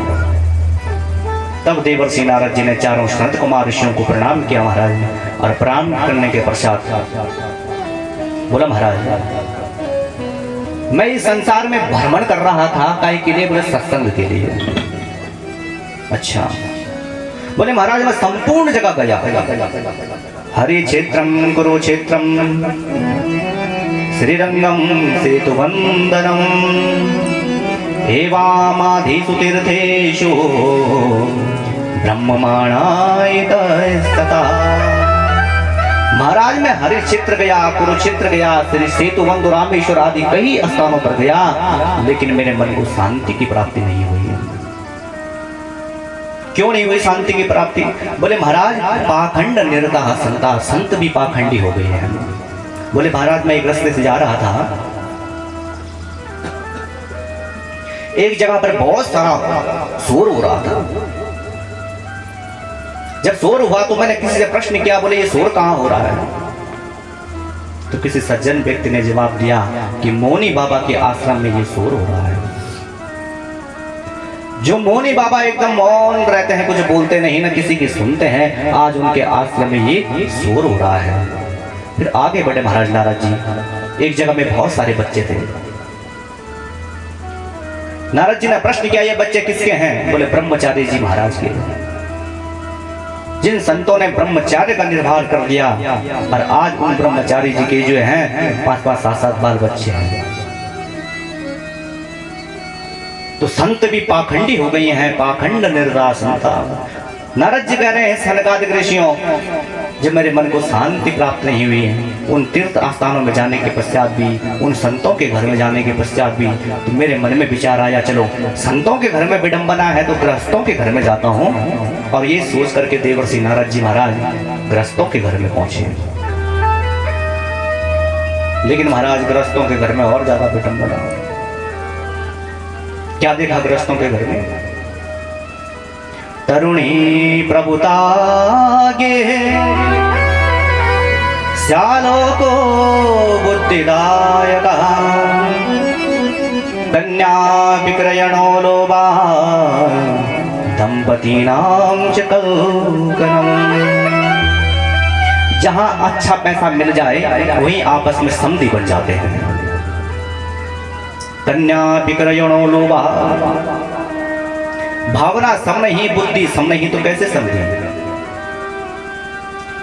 तब देवर्षि नारद जी ने चारों सनत कुमार ऋषियों को प्रणाम किया महाराज, और प्रणाम करने के पश्चात बोला महाराज मैं इस संसार में भ्रमण कर रहा था, काय के लिए? बोले सत्संग के लिए। अच्छा, बोले महाराज मैं संपूर्ण जगह गया, हरि क्षेत्रम कुरुक्षेत्रम श्रीरंगम सेतुवंदनम एवामाधिषु तीर्थेषु ब्रह्ममाणायतस्तथा। महाराज मैं हरि क्षेत्र गया, कुरुक्षेत्र गया, श्री सेतुवंद, रामेश्वर आदि कई स्थानों पर गया, लेकिन मेरे मन को शांति की प्राप्ति नहीं हुई। क्यों नहीं हुई शांति की प्राप्ति? बोले महाराज पाखंड निरता संता, संत भी पाखंडी हो गए हैं। बोले महाराज मैं एक रास्ते से जा रहा था, एक जगह पर बहुत सारा शोर हो रहा था। जब शोर हुआ तो मैंने किसी से प्रश्न किया, बोले ये शोर कहाँ हो रहा है? तो किसी सज्जन व्यक्ति ने जवाब दिया कि मौनी बाबा के आश्रम में ये शोर हो रहा है। जो मौनी बाबा एकदम मौन रहते हैं, कुछ बोलते नहीं, ना किसी की सुनते हैं, आज उनके आश्रम में ये शोर हो रहा है। फिर आगे बढ़े महाराज नारद जी। एक जगह में बहुत सारे बच्चे थे। नारद जी ने प्रश्न किया ये बच्चे किसके हैं? बोले ब्रह्मचारी जी महाराज के। जिन संतों ने ब्रह्मचार्य का निर्वाह कर दिया, और आज उन ब्रह्मचारी जी के जो हैं 5-5, 7-7 बाल बच्चे हैं। तो संत भी पाखंडी हो गए हैं, पाखंड निर्दास संता। नारद जी कह रहे हैं सनकादिक ऋषियों, जब मेरे मन को शांति प्राप्त नहीं हुई है, उन तीर्थ स्थानों में जाने के पश्चात भी, उन संतों के घर में जाने के पश्चात भी, तो मेरे मन में विचार आया चलो संतों के घर में विडंबना है तो गृहस्थों के घर में जाता हूँ। और ये सोच करके देवर्षि नारद जी महाराज गृहस्थों के घर में पहुंचे। लेकिन महाराज गृहस्थों के घर में और ज्यादा विडंबना। क्या देखा गृहस्थों के घर में? तरुणी प्रभुतागे श्यालो को बुद्धिदायका कन्या विक्रयणो लोभा दंपतीनां च कलकलम। जहां अच्छा पैसा मिल जाए वहीं आपस में संधि बन जाते हैं। कन्या विक्रयणो लोभा, भावना सम नहीं, बुद्धि सम नहीं तो कैसे समझे?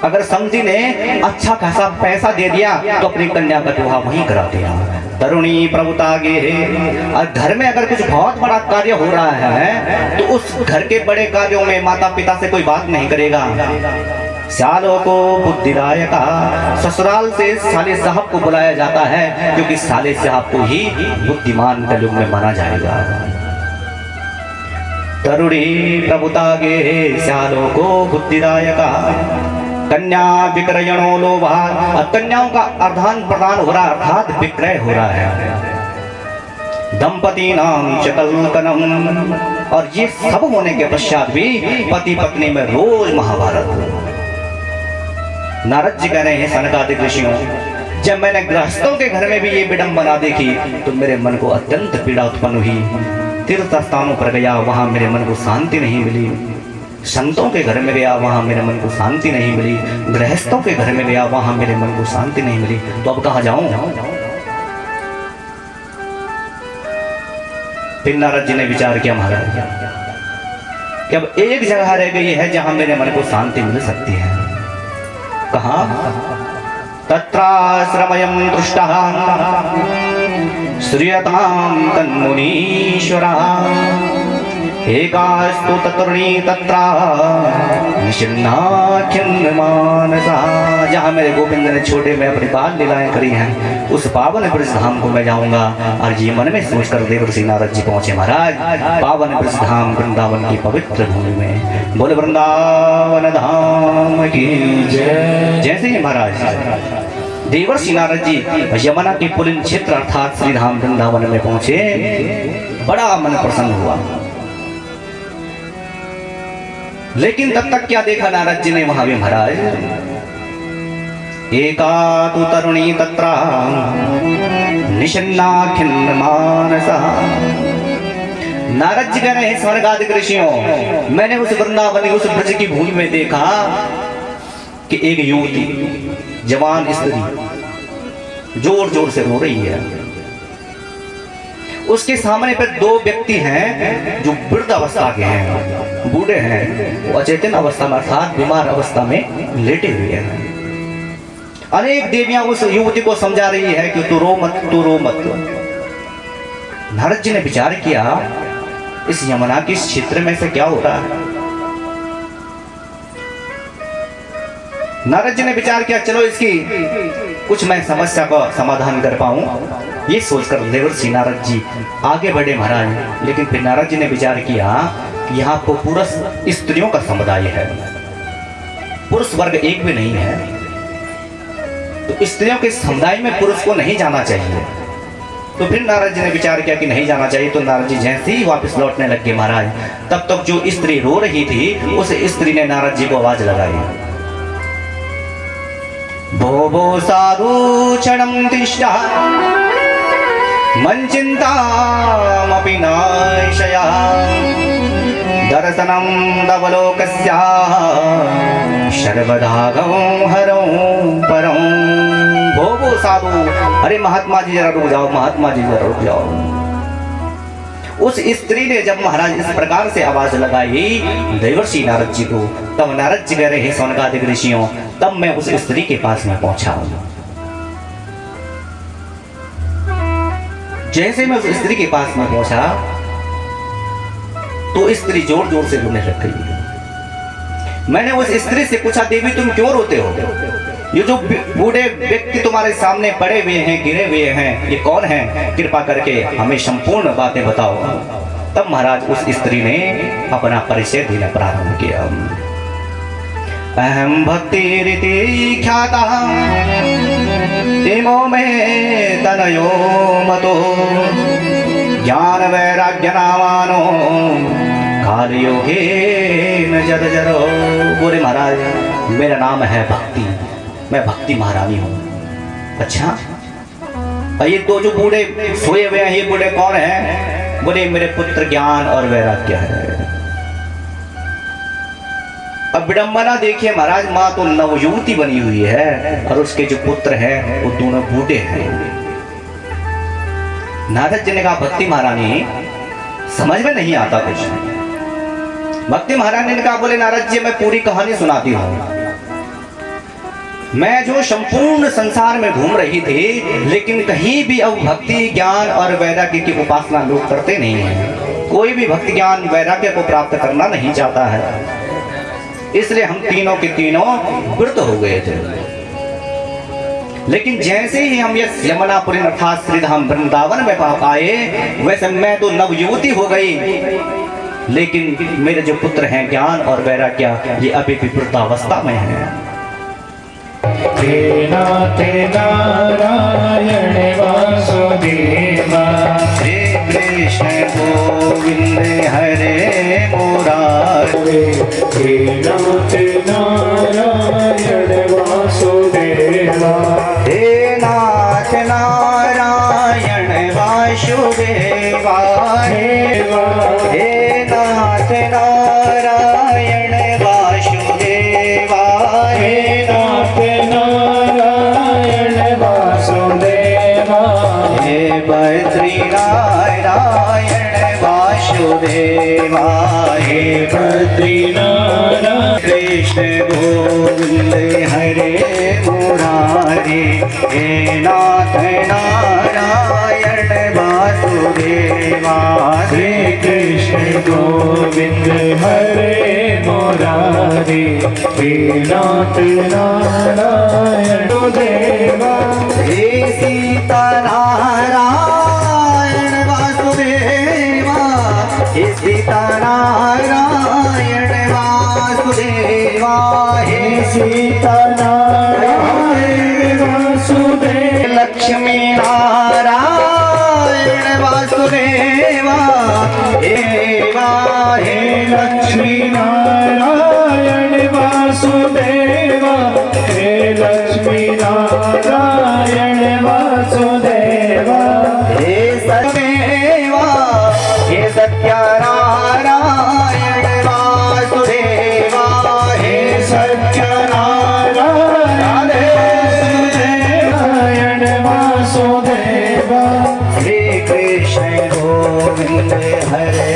अगर समझी ने अच्छा खासा पैसा दे दिया तो अपनी कन्या का विवाह वहीं करा दिया। तरुणी प्रभुतागे, और घर में अगर कुछ बहुत बड़ा कार्य हो रहा है तो उस घर के बड़े कार्यों में माता पिता से कोई बात नहीं करेगा। सालों को बुद्धिदायका, ससुराल से साले साहब को बुलाया जाता है क्योंकि साले साहब को ही बुद्धिमान का युग में माना जाएगा। तरुणी प्रभुतागे श्यालो को बुद्धिदायका कन्या विक्रयणो लोभा, कन्याओं का आदान प्रदान हो रहा है अर्थात विक्रय हो रहा है। दंपति नाम चकलकनम, और ये सब होने के पश्चात भी पति पत्नी में रोज महाभारत। नारद जी कह रहे हैं सनकादिक ऋषियों, जब मैंने गृहस्थों के घर में भी ये विडंबना देखी तो मेरे मन को अत्यंत पीड़ा उत्पन्न हुई। तीर्थ स्थानों पर गया, वहां मेरे मन को शांति नहीं मिली। संतों के घर में गया, वहां मेरे मन को शांति नहीं मिली। गृहस्थों के घर में गया, वहां मेरे मन को शांति नहीं मिली। तो अब कहां जाऊं? फिर नारद जी ने विचार किया महाराज कि अब एक जगह रह गई है जहां मेरे मन को शांति मिल सकती है। कहां? तत्राश्रमयं दृष्टः श्रूयतां तन्मुनीश्वरः एकास्तु ततुर्णी तत्रा निशिन्ना खिन्नमानसा। जहाँ मेरे गोविंद ने छोटे में अपनी बाल लीलाएं करी हैं उस पावन ब्रज धाम को मैं जाऊंगा। और ये मन में सोचकर देवर्षि नारद जी पहुंचे महाराज पावन ब्रज धाम वृंदावन की पवित्र भूमि में। बोले वृंदावन धाम की जय। जैसे ही महाराज देवर्षि नारद जी यमुना के पुलिन क्षेत्र अर्थात श्री धाम वृंदावन में पहुंचे, बड़ा मन प्रसन्न हुआ। लेकिन तब तक क्या देखा नारद जी ने वहां भी महाराज? एका तु तरुणी तत्रा निशन्ना खिन्न मानसा। नारद जी कह रहे हैं स्वर्गादिक ऋषियों, मैंने उस वृंदावन उस ब्रज की भूमि में देखा कि एक युवती जवान स्त्री जोर जोर से रो रही है। उसके सामने पर दो व्यक्ति हैं जो वृद्ध अवस्था के हैं, बूढ़े हैं, वो अचेतन अवस्था में अर्थात बीमार अवस्था में लेटे हुए हैं। अनेक देवियां उस युवती को समझा रही है कि तू रो मत, तू रो मत। नारद जी ने विचार किया इस यमुना के क्षेत्र में से क्या हो रहा है। नारद जी ने विचार किया चलो इसकी कुछ मैं समस्या का समाधान कर पाऊं। ये सोचकर देवर्षि नारद जी आगे बढ़े महाराज। लेकिन फिर नारद जी ने विचार किया कि यहाँ को पुरुष स्त्रियों का समुदाय है, पुरुष वर्ग एक भी नहीं है, तो स्त्रियों के समुदाय में पुरुष को नहीं जाना चाहिए। तो फिर नारद जी ने विचार किया कि नहीं जाना चाहिए। तो नारद जी जैसे ही वापस लौटने लगे महाराज, तब तक जो स्त्री रो रही थी उस स्त्री ने नारद जी को आवाज लगाई, भो भो साधु क्षणं तिष्ठा मञ्चिन्तामपि नाशया दर्शनं तव लोकस्याः सर्वदागं हरं परं। भो भो साधु, अरे महात्मा जी जरा रुक जाओ, महात्मा जी जरा रुक जाओ। उस स्त्री ने जब महाराज इस प्रकार से आवाज लगाई देवर्षि नारद जी को, तब नारद जी कह रहे हैं सौनकादिक ऋषियों, तब मैं उस स्त्री के पास में पहुंचा। जैसे मैं उस स्त्री के पास में पहुंचा तो स्त्री जोर जोर से रोने लग गई। मैंने उस स्त्री से पूछा, देवी तुम क्यों रोते हो? ये जो बूढ़े व्यक्ति तुम्हारे सामने पड़े हुए हैं, गिरे हुए हैं, ये कौन हैं? कृपा करके हमें संपूर्ण बातें बताओ। तब महाराज उस स्त्री ने अपना परिचय देना प्रारंभ किया। अहम भक्ति रीति ख्याता इमो में तनयो मतो ज्ञान वैराग्य नामानो काल योगे न जद जरो। बोले महाराज मेरा नाम है भक्ति, मैं भक्ति महारानी हूँ। अच्छा, ये दो जो बूढ़े सोए हुए हैं, ये बूढ़े कौन हैं? बोले मेरे पुत्र ज्ञान और वैराग्य है। अब विडंबना देखिए महाराज, माँ तो नवयुवती बनी हुई है और उसके जो पुत्र हैं वो दोनों बूढ़े हैं। नारद जी ने कहा, भक्ति महारानी समझ में नहीं आता कुछ। भक्ति महारानी ने कहा, बोले नारद जी मैं पूरी कहानी सुनाती हूँ। मैं जो संपूर्ण संसार में घूम रही थी, लेकिन कहीं भी अब भक्ति ज्ञान और वैराग्य की उपासना लोग करते नहीं हैं। कोई भी भक्ति ज्ञान वैराग्य को प्राप्त करना नहीं चाहता है। इसलिए हम तीनों के तीनों व्रत हो गए थे। लेकिन जैसे ही हम ये यमुनापुरी अर्थात श्रीधाम वृंदावन में आए, वैसे मैं तो नवयुवती हो गई, लेकिन मेरे जो पुत्र हैं ज्ञान और वैराग्य, ये अभी भी वृद्धावस्था में हैं। नारायण वासुदेवा श्री कृष्ण गोविंद हरे मुरारे। नारायण वासुदेवा हे नाथ नारायण वासुदेवा, हे नाथ नारायण वासुदेवा, हे नाथ नारायण वासुदेवा, हे बद्री नारायण वासुदेवा, हे बद्री नारायण कृष्ण गोविंद हरे मुरारी। हे नाथ नारायण वासुदेवा, श्री कृष्ण गोविंद हरे मुरारी। हे नाथ नारायण देवा, हे सीता नारायण वासुदेवा, हे सीता नारायण वासुदेवा, हे सीता नारायण वासुदेव, लक्ष्मी नारायण वासुदेवा, हे लक्ष्मी नारायण वासुदेवा, हे लक्ष्मी नारायण वासुदेवा, हे सत्यदेवा, हे सत्यनारायण वासुदेवा, हे सत्यनारायण वासुदेवा। श्री कृष्ण गोविंद हरे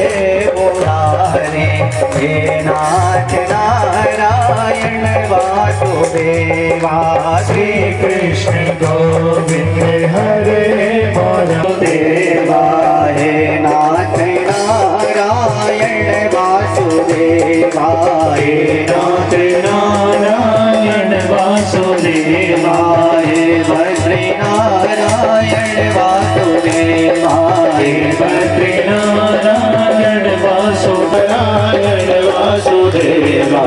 मुरारे। हे नाथ नारायण वासुदेवा, श्री कृष्ण गोविंद हरे मुरादेवा। हे नाथ नारायण वासुदेवा, हे नाथ नारायण वासुदेवा, हे बद्री नारायण वासुदेवा, हे बद्री नारायण वासुदेवा।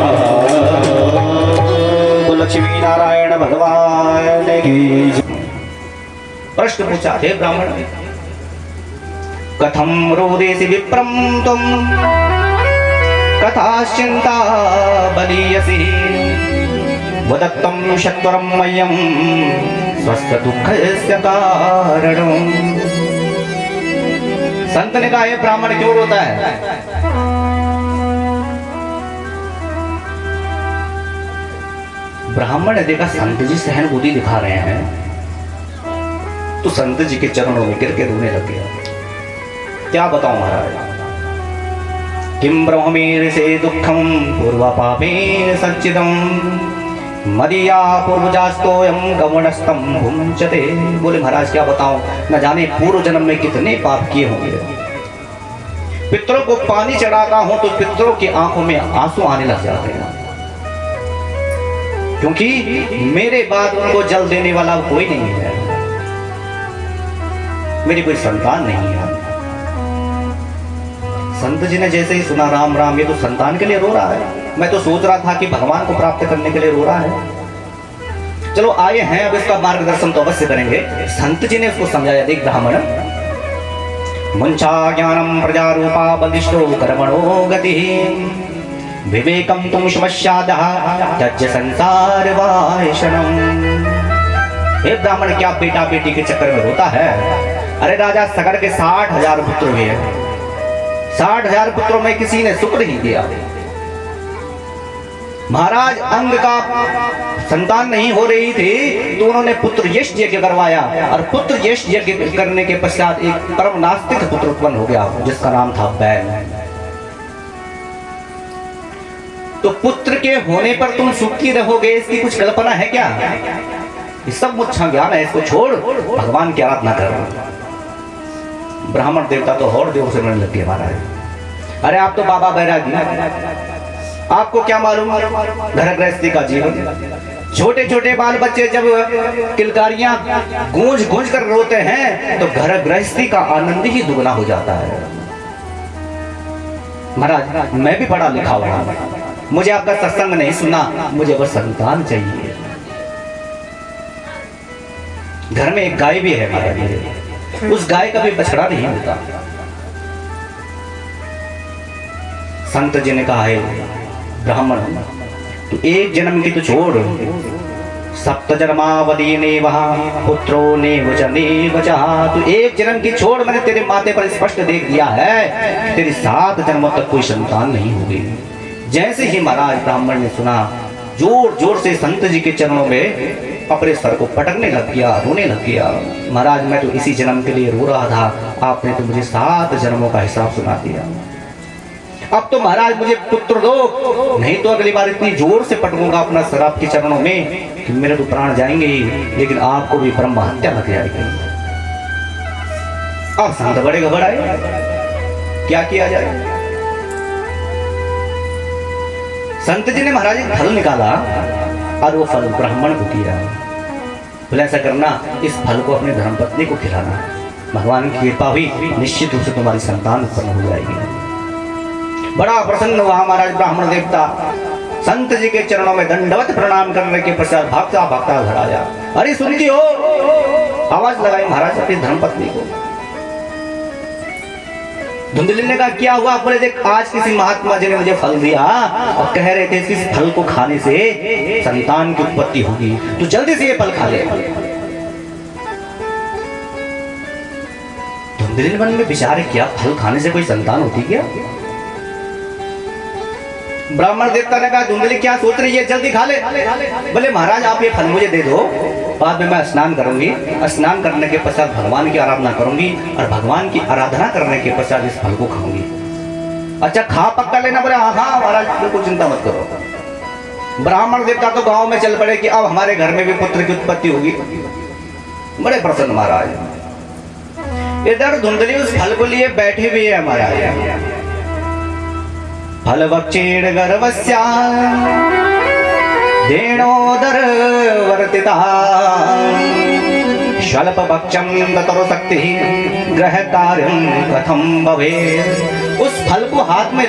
लक्ष्मी नारायण भगवान की जय। प्रश्न पूछा, हे ब्राह्मण कथम रोदेसि विप्रम तुम कथाश्चिंता बलीयसी वदत्तम शत्वरम मह्यम स्वस्थ दुःखस्य कारणम। संत ने कहा, हे ब्राह्मण क्यों रोता है? ब्राह्मण ने देखा संत जी सहानुभूति दिखा रहे हैं, तो संत जी के चरणों में गिर के रोने लग गया। क्या बताऊं महाराज, किम ब्रह्मेर से दुखम पूर्वा पापेन सच्चिदम मदिया पूर्वजास्तोयम गवनस्तम भुंचते। बोले महाराज क्या बताऊं, न जाने पूर्व जन्म में कितने पाप किए होंगे। पितरों को पानी चढ़ाता हूं तो पितरों की आंखों में आंसू आने लग जाते हैं। क्योंकि मेरे बाद उनको जल देने वाला कोई नहीं है, मेरी कोई संतान नहीं है। संत जी ने जैसे ही सुना राम राम, ये तो संतान के लिए रो रहा है, मैं तो सोच रहा था कि भगवान को प्राप्त करने के लिए रो रहा है। चलो आए हैं, अब इसका मार्गदर्शन तो अवश्य करेंगे। संत जी ने उसको समझाया, देख ब्राह्मण, मुंचा ज्ञानम प्रजा रूपा बलिष्ठो कर्मणो गति विवेकम तुम समस्यादः त्यज्य संसार वाहिषणम। हे ब्राह्मण, क्या बेटा बेटी के चक्कर में रोता है? अरे राजा सगर के 60,000 पुत्र हुए, 60,000 पुत्रों में किसी ने शुक्र ही दिया। महाराज अंग का संतान नहीं हो रही थी तो उन्होंने पुत्र यश यज्ञ करवाया, और पुत्र यश यज्ञ करने के पश्चात एक परम नास्तिक पुत्र उत्पन्न हो गया जिसका नाम था बैल। तो पुत्र के होने पर तुम सुखी रहोगे, इसकी कुछ कल्पना है क्या? ये सब मुच्छा ज्ञान है, इसको छोड़, भगवान की आराधना कर। ब्राह्मण देवता तो और देव से मिलने लग गए महाराज। अरे आप तो बाबा बैरागी, आपको क्या मालूम घर गृहस्थी का जीवन। छोटे छोटे बाल बच्चे जब किलकारियां गूंज गूंज कर रोते हैं तो घर गृहस्थी का आनंद ही दुगना हो जाता है। महाराज मैं भी पढ़ा लिखा हुआ, मुझे आपका सत्संग नहीं सुना, मुझे बस संतान चाहिए। घर में एक गाय भी है महाराज, उस गाय का भी बछड़ा नहीं होता। संत जी ने कहा है ब्राह्मण, तू एक जन्म की तो छोड़, सप्त जन्मावधि ने वहां पुत्रो ने वचने वचा। तू एक जन्म की छोड़, मैंने तेरे माथे पर स्पष्ट देख दिया है तेरी 7 जन्मों तक कोई संतान नहीं होगी। जैसे ही महाराज ब्राह्मण ने सुना, जोर जोर से संत जी के चरणों में अपने सर को पटकने लग गया, रोने लग गया। महाराज मैं तो इसी जन्म के लिए रो रहा था, आपने तो मुझे 7 जन्मों का हिसाब सुना दिया। अब तो महाराज मुझे पुत्र दो, नहीं तो अगली बार इतनी जोर से पटकूंगा अपना सर आपके चरणों में कि मेरे तो प्राण जाएंगे ही, लेकिन आपको भी ब्रह्म हत्या लग जाएगी। अब संत बड़े घबराए, क्या किया जाए? संत जी ने महाराज एक फल निकाला और वो फल ब्राह्मण को दिया। बोले ऐसा करना, इस फल को अपने धर्मपत्नी को खिलाना, भगवान की कृपा हुई, निश्चित रूप से तुम्हारी संतान उत्पन्न हो जाएगी। बड़ा प्रसन्न हुआ महाराज ब्राह्मण देवता, संत जी के चरणों में दंडवत प्रणाम करने के पश्चात भागता भागता घर आया। अरे सुनती हो, आवाज लगाई महाराज अपनी धर्मपत्नी को। धुंधली ने कहा क्या हुआ? बोले देख, आज किसी महात्मा जी ने मुझे फल दिया और कह रहे थे इस फल को खाने से संतान की उत्पत्ति होगी, तो जल्दी से ये फल खा ले। धुंधली मन में विचार किया, फल खाने से कोई संतान होती क्या? ब्राह्मण देवता ने कहा धुंधली क्या सोच रही है, जल्दी खा ले। बोले महाराज आप ये फल मुझे दे दो, बाद में मैं स्नान करूंगी, स्नान करने के पश्चात भगवान की आराधना करूंगी और भगवान की आराधना करने के पश्चात इस फल को खाऊंगी। अच्छा खा पक्का लेना? बोले हाँ हाँ महाराज बिल्कुल चिंता मत करो। ब्राह्मण देवता तो गांव में चल पड़े कि अब हमारे घर में भी पुत्र की उत्पत्ति होगी। बड़े प्रसन्न महाराज। इधर धुंधली उस फल को लिए बैठे भी है महाराज। फल भक्षेण गर्भस्या धेनोदर वर्तिता स्वल्प भक्षम ततरो शक्ति ग्रह कार्यम कथम भवेत्। उस फल को हाथ में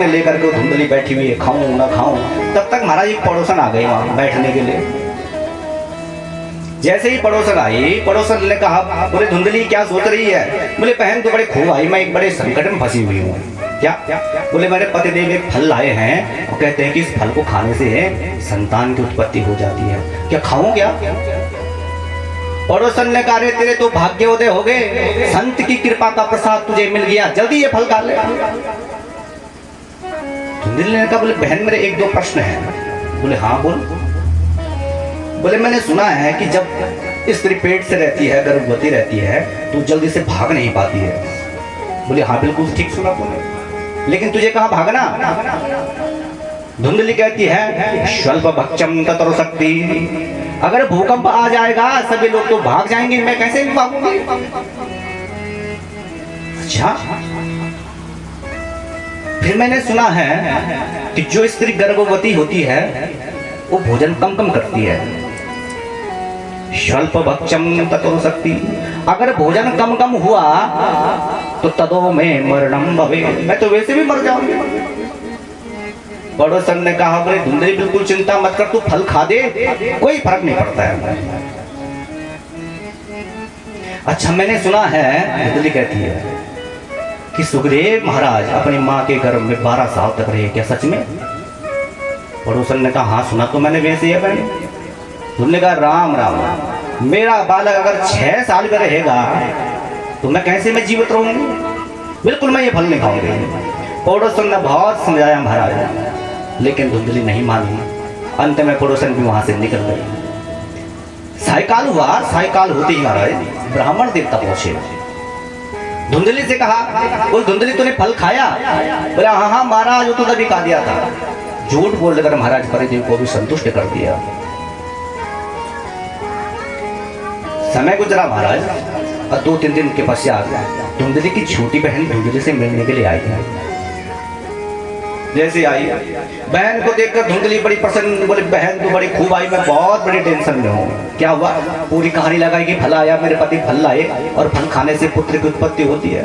लेकर के धुंधली बैठी हुई है, खाऊं ना खाऊं। तब तक महाराज एक पड़ोसन आ गए वहां बैठने के लिए। जैसे ही पड़ोसन आई, पड़ोसन ने कहा बोले धुंधली क्या सोच रही है? बोले बहन तो बड़े खूब आई, मैं एक बड़े संकट में फंसी हुई हूँ। क्या? बोले मेरे पतिदेव एक फल लाए हैं और कहते हैं कि इस फल को खाने से संतान की उत्पत्ति हो जाती है, क्या खाऊं क्या? पड़ोसन ने कहा तेरे तो भाग्योदय हो गए, संत की कृपा का प्रसाद तुझे मिल गया, जल्दी ये फल खा ले। धुंधली ने कहा बोले बहन मेरे 1-2 प्रश्न हैं। बोले हाँ बोल। बोले मैंने सुना है कि जब स्त्री पेट से रहती है, गर्भवती रहती है, तो जल्दी से भाग नहीं पाती है। बोले हाँ बिल्कुल ठीक सुना तूने, लेकिन तुझे कहाँ भागना? धुंधली कहती है स्वल्प भक्षम ततरो शक्ति, अगर भूकंप आ जाएगा सभी लोग तो भाग जाएंगे, मैं कैसे भी भागूंगी? अच्छा फिर मैंने सुना है कि जो स्त्री गर्भवती होती है वो भोजन कम कम करती है। स्वल्प भक्षम ततो शक्ति, अगर भोजन कम कम हुआ तो तदो में मरणम भवे, मैं तो वैसे भी मर जाऊंगी। पड़ोसन ने कहा बोले धुंधली बिल्कुल चिंता मत कर, तू फल खा दे, कोई फर्क नहीं पड़ता है। अच्छा मैंने सुना है, धुंधली कहती है कि सुखदेव महाराज अपनी माँ के गर्भ में 12 साल तक रहे, क्या सच में? पड़ोसन ने कहा हाँ सुना तो मैंने वैसे है बहन। धुंधली कहा राम राम, मेरा बालक अगर 6 साल का रहेगा तो मैं कैसे मैं जीवित रहूंगी, बिल्कुल मैं ये फल नहीं खाऊंगी। पड़ोसन ने बहुत समझाया महाराज, लेकिन धुंधली नहीं मानी। अंत में पड़ोसन भी वहां से निकल गए। सायकाल हुआ, सायकाल होते ही महाराज ब्राह्मण देवता पहुंचे। धुंधली से कहा बोल धुंधली तूने फल खाया? बोला हाँ हाँ महाराज वो तो तभी खा दिया था। झूठ बोलकर महाराज परिदेव को भी संतुष्ट कर दिया। समय गुजरा महाराज और 2-3 दिन के पश्चात धुंधली की छोटी बहन धुंधली से मिलने के लिए आई। जैसे आई बहन को देखकर धुंधली बड़ी प्रसन्न, बोले बहन तो बड़ी खूब आई, मैं बहुत बड़ी टेंशन में हूँ। क्या हुआ? पूरी कहानी लगाई कि फल आया, मेरे पति फल लाए और फल खाने से पुत्र की उत्पत्ति होती है।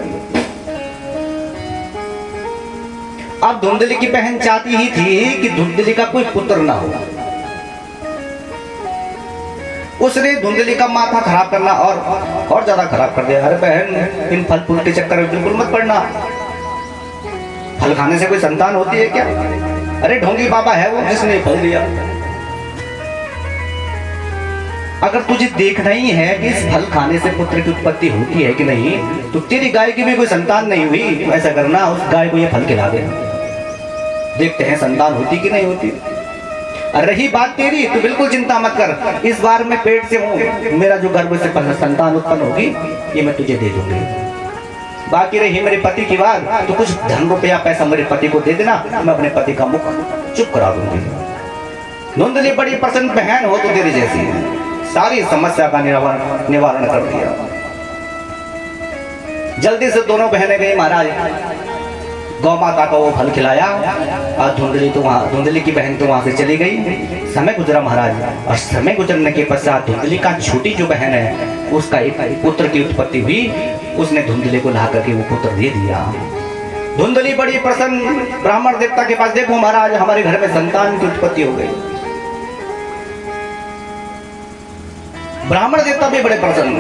अब धुंधली की बहन चाहती ही थी कि धुंधली का कोई पुत्र ना हो। उसने धुंधली का माथा खराब करना और ज्यादा खराब कर दिया। अरे बहन इन फल फूल के चक्कर में बिल्कुल मत पड़ना, फल खाने से कोई संतान होती है क्या? अरे ढोंगी बाबा है वो जिसने फल दिया। अगर तुझे देखना ही है कि इस फल खाने से पुत्र की उत्पत्ति होती है कि नहीं, तो तेरी गाय की भी कोई संतान नहीं हुई, तो ऐसा करना उस गाय को ये फल खिला दे, देखते हैं संतान होती कि नहीं होती। रही बात तेरी तो बिल्कुल चिंता मत कर, इस बार मैं पेट से हूँ, मेरा जो गर्भ से संतान उत्पन्न होगी ये मैं तुझे दे दूंगी। बाकी रही मेरे पति की बात, तो कुछ धन रुपया पैसा मेरे पति को दे देना, मैं अपने पति का मुख चुप करा दूंगी। धुंधली बड़ी प्रसन्न बहन हो तो तेरी जैसी, सारी समस्या का निवारण कर दिया। जल्दी से दोनों बहनें गई महाराज, गौ माता को वो फल खिलाया और धुंधली की बहन तो वहां से चली गई। समय गुजरा महाराज, और समय गुजरने के पश्चात धुंधली का छोटी जो बहन है उसका एक पुत्र की उत्पत्ति हुई। उसने धुंधली को ला करके वो पुत्र दे दिया। धुंधली बड़ी प्रसन्न ब्राह्मण देवता के पास, देखो महाराज हमारे घर में संतान की उत्पत्ति हो गई। ब्राह्मण देवता भी बड़े प्रसन्न,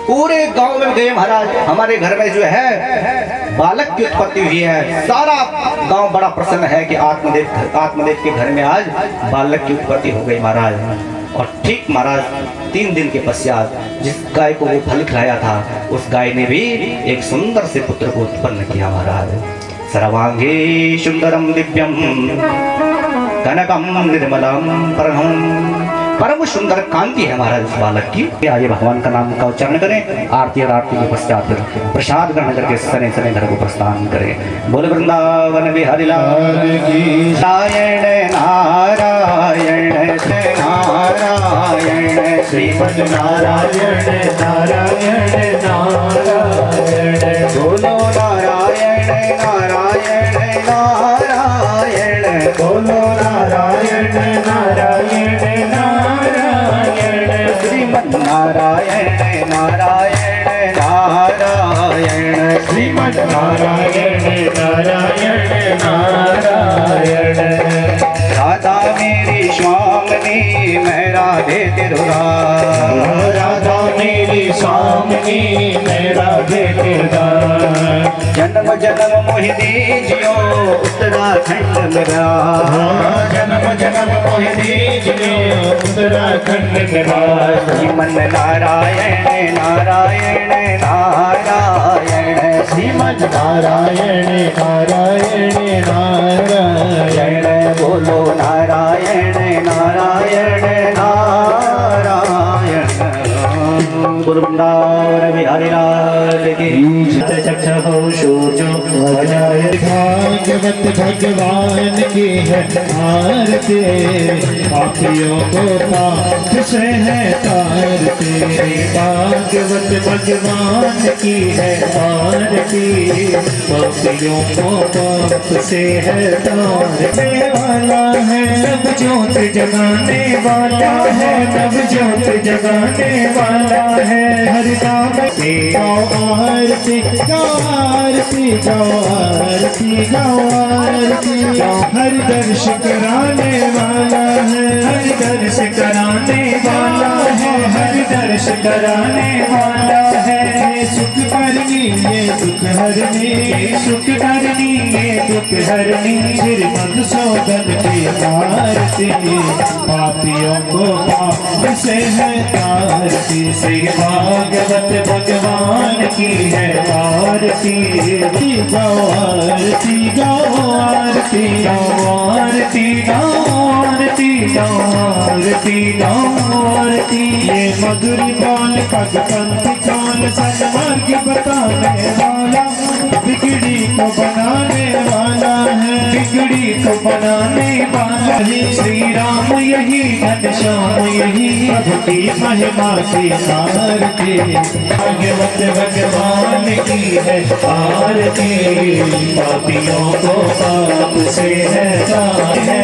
पूरे गांव में गए महाराज हमारे घर में जो है बालक की उत्पत्ति हुई है। सारा गांव बड़ा प्रसन्न है कि आत्मदेव के घर में आज बालक की उत्पत्ति हो गई महाराज। और ठीक महाराज 3 दिन के पश्चात जिस गाय को वो फल खिलाया था उस गाय ने भी एक सुंदर से पुत्र को उत्पन्न किया महाराज। सर्वांगे सुंदरम दिव्यम कनकम निर्मलम परम, परम सुंदर कांति है महाराज उस बालक की। आइए भगवान का नाम का उच्चारण करें, आरती और आरती के पश्चात प्रसाद ग्रहण करके सने सने घर को प्रस्थान करें। बोले वृंदावन बिहारी लाल की। नारायण नारायण नारायण श्रीमद नारायण नारायण नारायण, बोलो नारायण नारायण नारायण, बोलो नारायण नारायण नारायण, श्रीमद नारायण नारायण नारायण, श्रीमद नारायण नारायण नारायण। राधा मेरी स्वामिनी मैं राधे तिरुदास, राधा मेरी स्वामिनी मैं राधे तिरुदास। जन्म जन्म मोहि दीजियो उत्तराखंड मेरा, जन्म जन्म मोहि दीजियो उत्तराखंड मेरा। श्रीमन नारायण नारायण नारायण, श्रीमन नारायण नारायण नारायण, बोलो नारायण नारायण नारायण। वृंदावन बिहारी लाल की। चक्ष हो सूर्यो अजाय। भागवत भगवान की है आरती, पापियों को पाप से है तारते। भागवत भगवान की है आरती, पापियों को पाप से है तारते वाला है। नव ज्योत जगाने वाला है, नव ज्योत जगाने वाला है। हर नाम पे गाओ आरती, गाओ आरती, गाओ आरती, गाओ आरती। हर दर्श कराने वाला है, हर दर्श कराने वाला है, हर दर्श कराने वाला है। सुख करनी ये दुख हरनी, सुख करनी ये दुख हरनी। श्री मधुसूदन की आरती, पापियों को पाप से है तारती। श्री भागवत भगवान की है आरती, गाओ आरती, गाओ आरती, गाओ आरती, गाओ आरती, गाओ आरती, गाओ आरती। ये मधुर बोल पग पंथी खोल, सन्मार्ग बताने वाला, बिगड़ी को बनाने वाला है, बिगड़ी को बनाने वाला है। श्री राम यही घनश्याम यही, प्रभु की महिमा की आरती। भागवत भगवान की है आरती, पापियों को पाप से है तारती।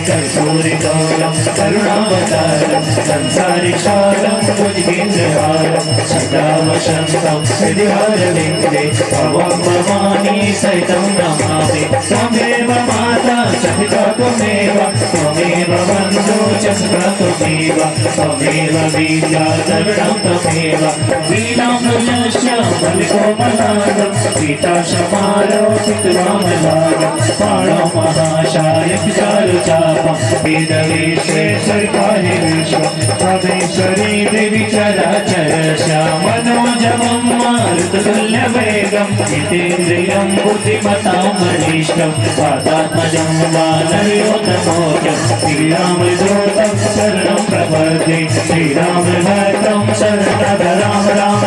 कर्पूर गौरम करुणावतारम, संसारि सारम भुजगेन्द्रहारम, सदा वसंतम हृदयारविन्दे भवं भवानी सहितं नमामि। त्वमेव माता च पिता त्वमेव, त्वमेव बन्धो च सखा त्वमेव, त्वमेव विद्या द्रविणं त्वमेव। वीणामृतस्य बलिकोमलादं, पीताशमारो पितुरामलादं, पाणौ महाशाय चारुचापं, वेदवेश्वेश्वरि पाहि विश्वं। त्वमेश्वरी देवी चराचरस्यां, मनोजवं मारुततुल्यवेगं, जितेन्द्रियं बुद्धिमतां वरिष्ठं, वातात्मजं वानरयोतमोजं। श्रीरामदूतं शरणं प्रपद्ये, श्रीरामभद्रं शरणं राम राम राम,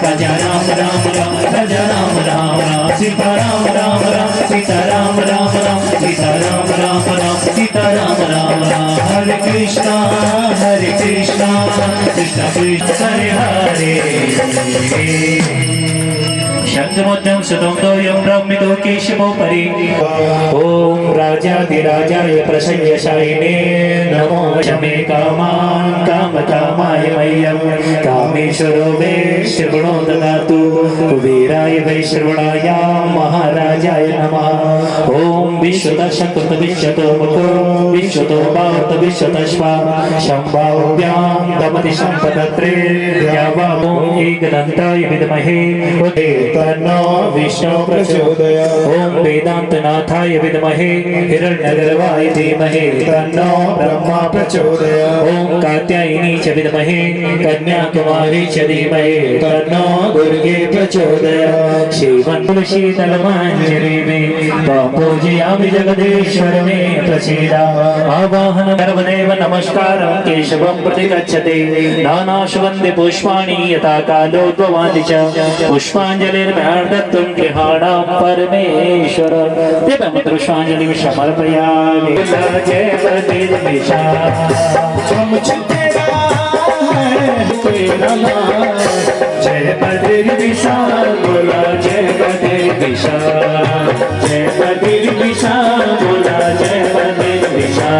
भज राम राम राम, भज राम राम राम। सीताराम राम राम, सीताराम राम राम, सीताराम राम राम, सीताराम राम राम। हरे कृष्णा कृष्ण कृष्ण हरे हरे। शब्दमुद्रं सुतं तोयं ब्रह्मितो केशवोपरि। ओम राजाधिराजाय प्रसय्यशायिने नमो वचमे कामान् कामकामाय मह्यं। कामेश्वरो वै श्रवणो ददातु, कुबेराय वै श्रवणाय महाराजाय नमः। ओम विश्वतः शकृत विश्वतो मुखो, विश्वतो भावत विश्वतश्वा, शम्भाभ्यां दमति सम्पदत्रे, द्यावामो एकदन्ताय विद्महे तन्नो विष्णु प्रचोदयात्। ओम वेदांतनाथाय विद्महे हिरण्यगर्भाय धीमहि, तन्नो ब्रह्मा प्रचोदयात्। ओम कात्यायनी च विद्महे कन्याकुमारी च धीमहि, तन्नो दुर्गे प्रचोदयात्। श्रीमन्तुलसीतलमाञ्जलि मे त्वां पूजयामि जगदीश्वर मे प्रसीद। आवाहनं सर्वदेव नमस्कारं केशवं प्रति गच्छते, नानासुगन्धि पुष्पाणि यथा कालोद्भवान्ति च, पुष्पाञ्जलिर्महर्दत्तुं गृहाणां परमेश्वर। पुष्पाञ्जलिं समर्पयामि। जय बद्रीद्विषा, जय बद्रीद्विषा, बोला जय बद्रीद्विषा, जय बद्रीद्विषा, बोला जय बद्रीद्विषा।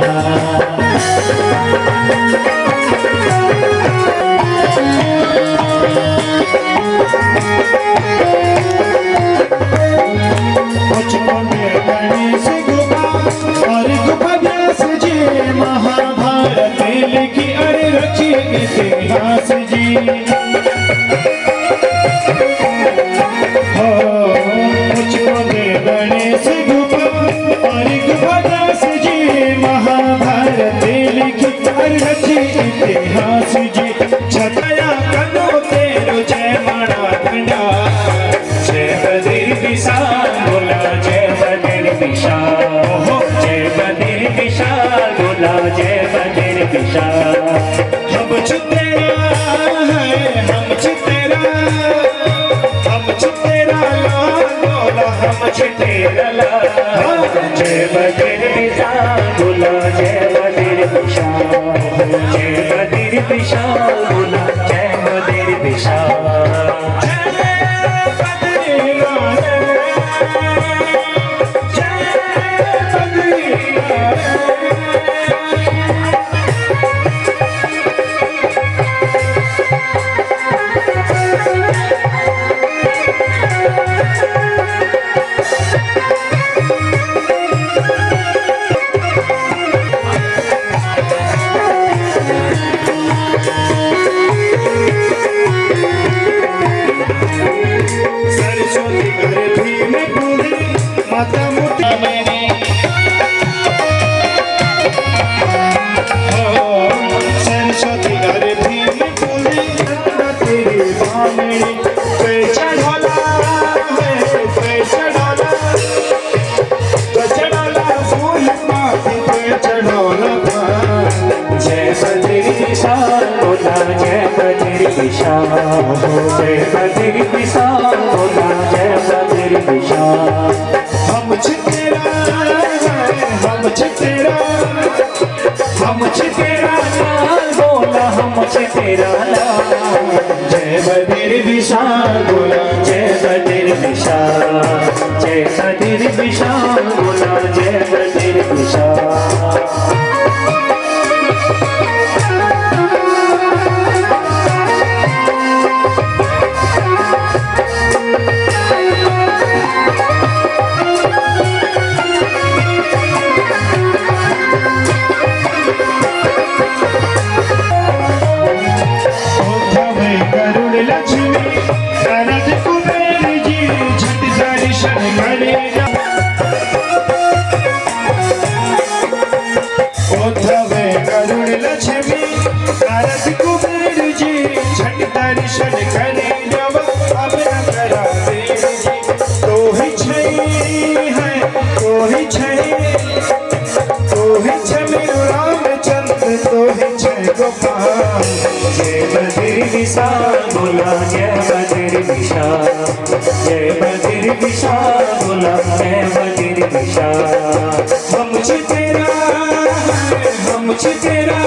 महाभारत लिखी अरे रची इतिहास जी। मुझको दे गणेश गोपाल और गोपादास जी, महाभारत लिखी अरे रची इतिहास जी। छतया कनो तेरो जय माणा खंडा, जय बद्रीद्विषा, बोला जय बद्रीद्विषा, जय बद्रीद्विषा, बोला जय बद्रीद्विषा। हम तेरा है, हम तेरा, हम मुझे तेरा लाल जय बद्र विशाल बोला जय बद्र विशाल जय बद्र विशाल बोला जय बद्र विशाल तेरा नाम जय बद्र विशाल बोला जय बद्र विशाल जय बद्र विशाल बोला जय बद्र विशाल विशाल बोला जय बद्र विशाल जय बद्र विशाल बोला जय बद्र विशाल हम तेरा हम तेरा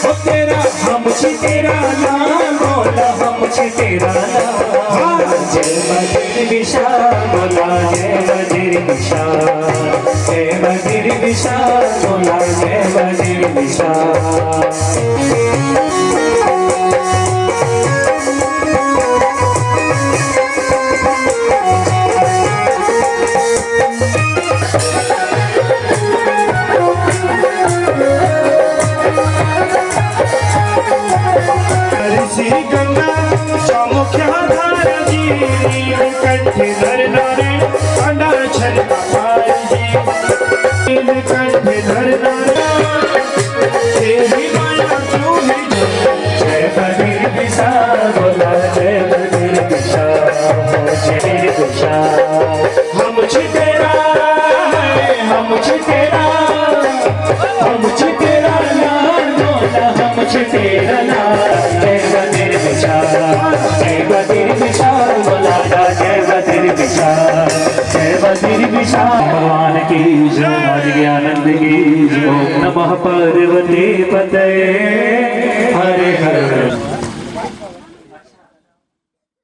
हो तेरा हम तेरा नाम बोला हम तेरा नाम जय बद्र विशाल बोला जय बद्र विशाल जय बद्र विशाल बोला जय बद्र विशाल श्री गंगा चौमुखिया धारा जी कंठे धर नारायण अंडा छल पार जी कंठे धर नारायण तेरी माया तू ही जय बद्र विशाल बोला जय बद्र विशाल जय विशाल हम तेरा हम तेरा हम तेरा नाम बोला हम तेरा नाम जय बद्र विशाल बोला जय बद्र विशाल जय बद्र विशाल भगवान की जय ज्ञानंद की ओम नमः पार्वती पतये हरे हरे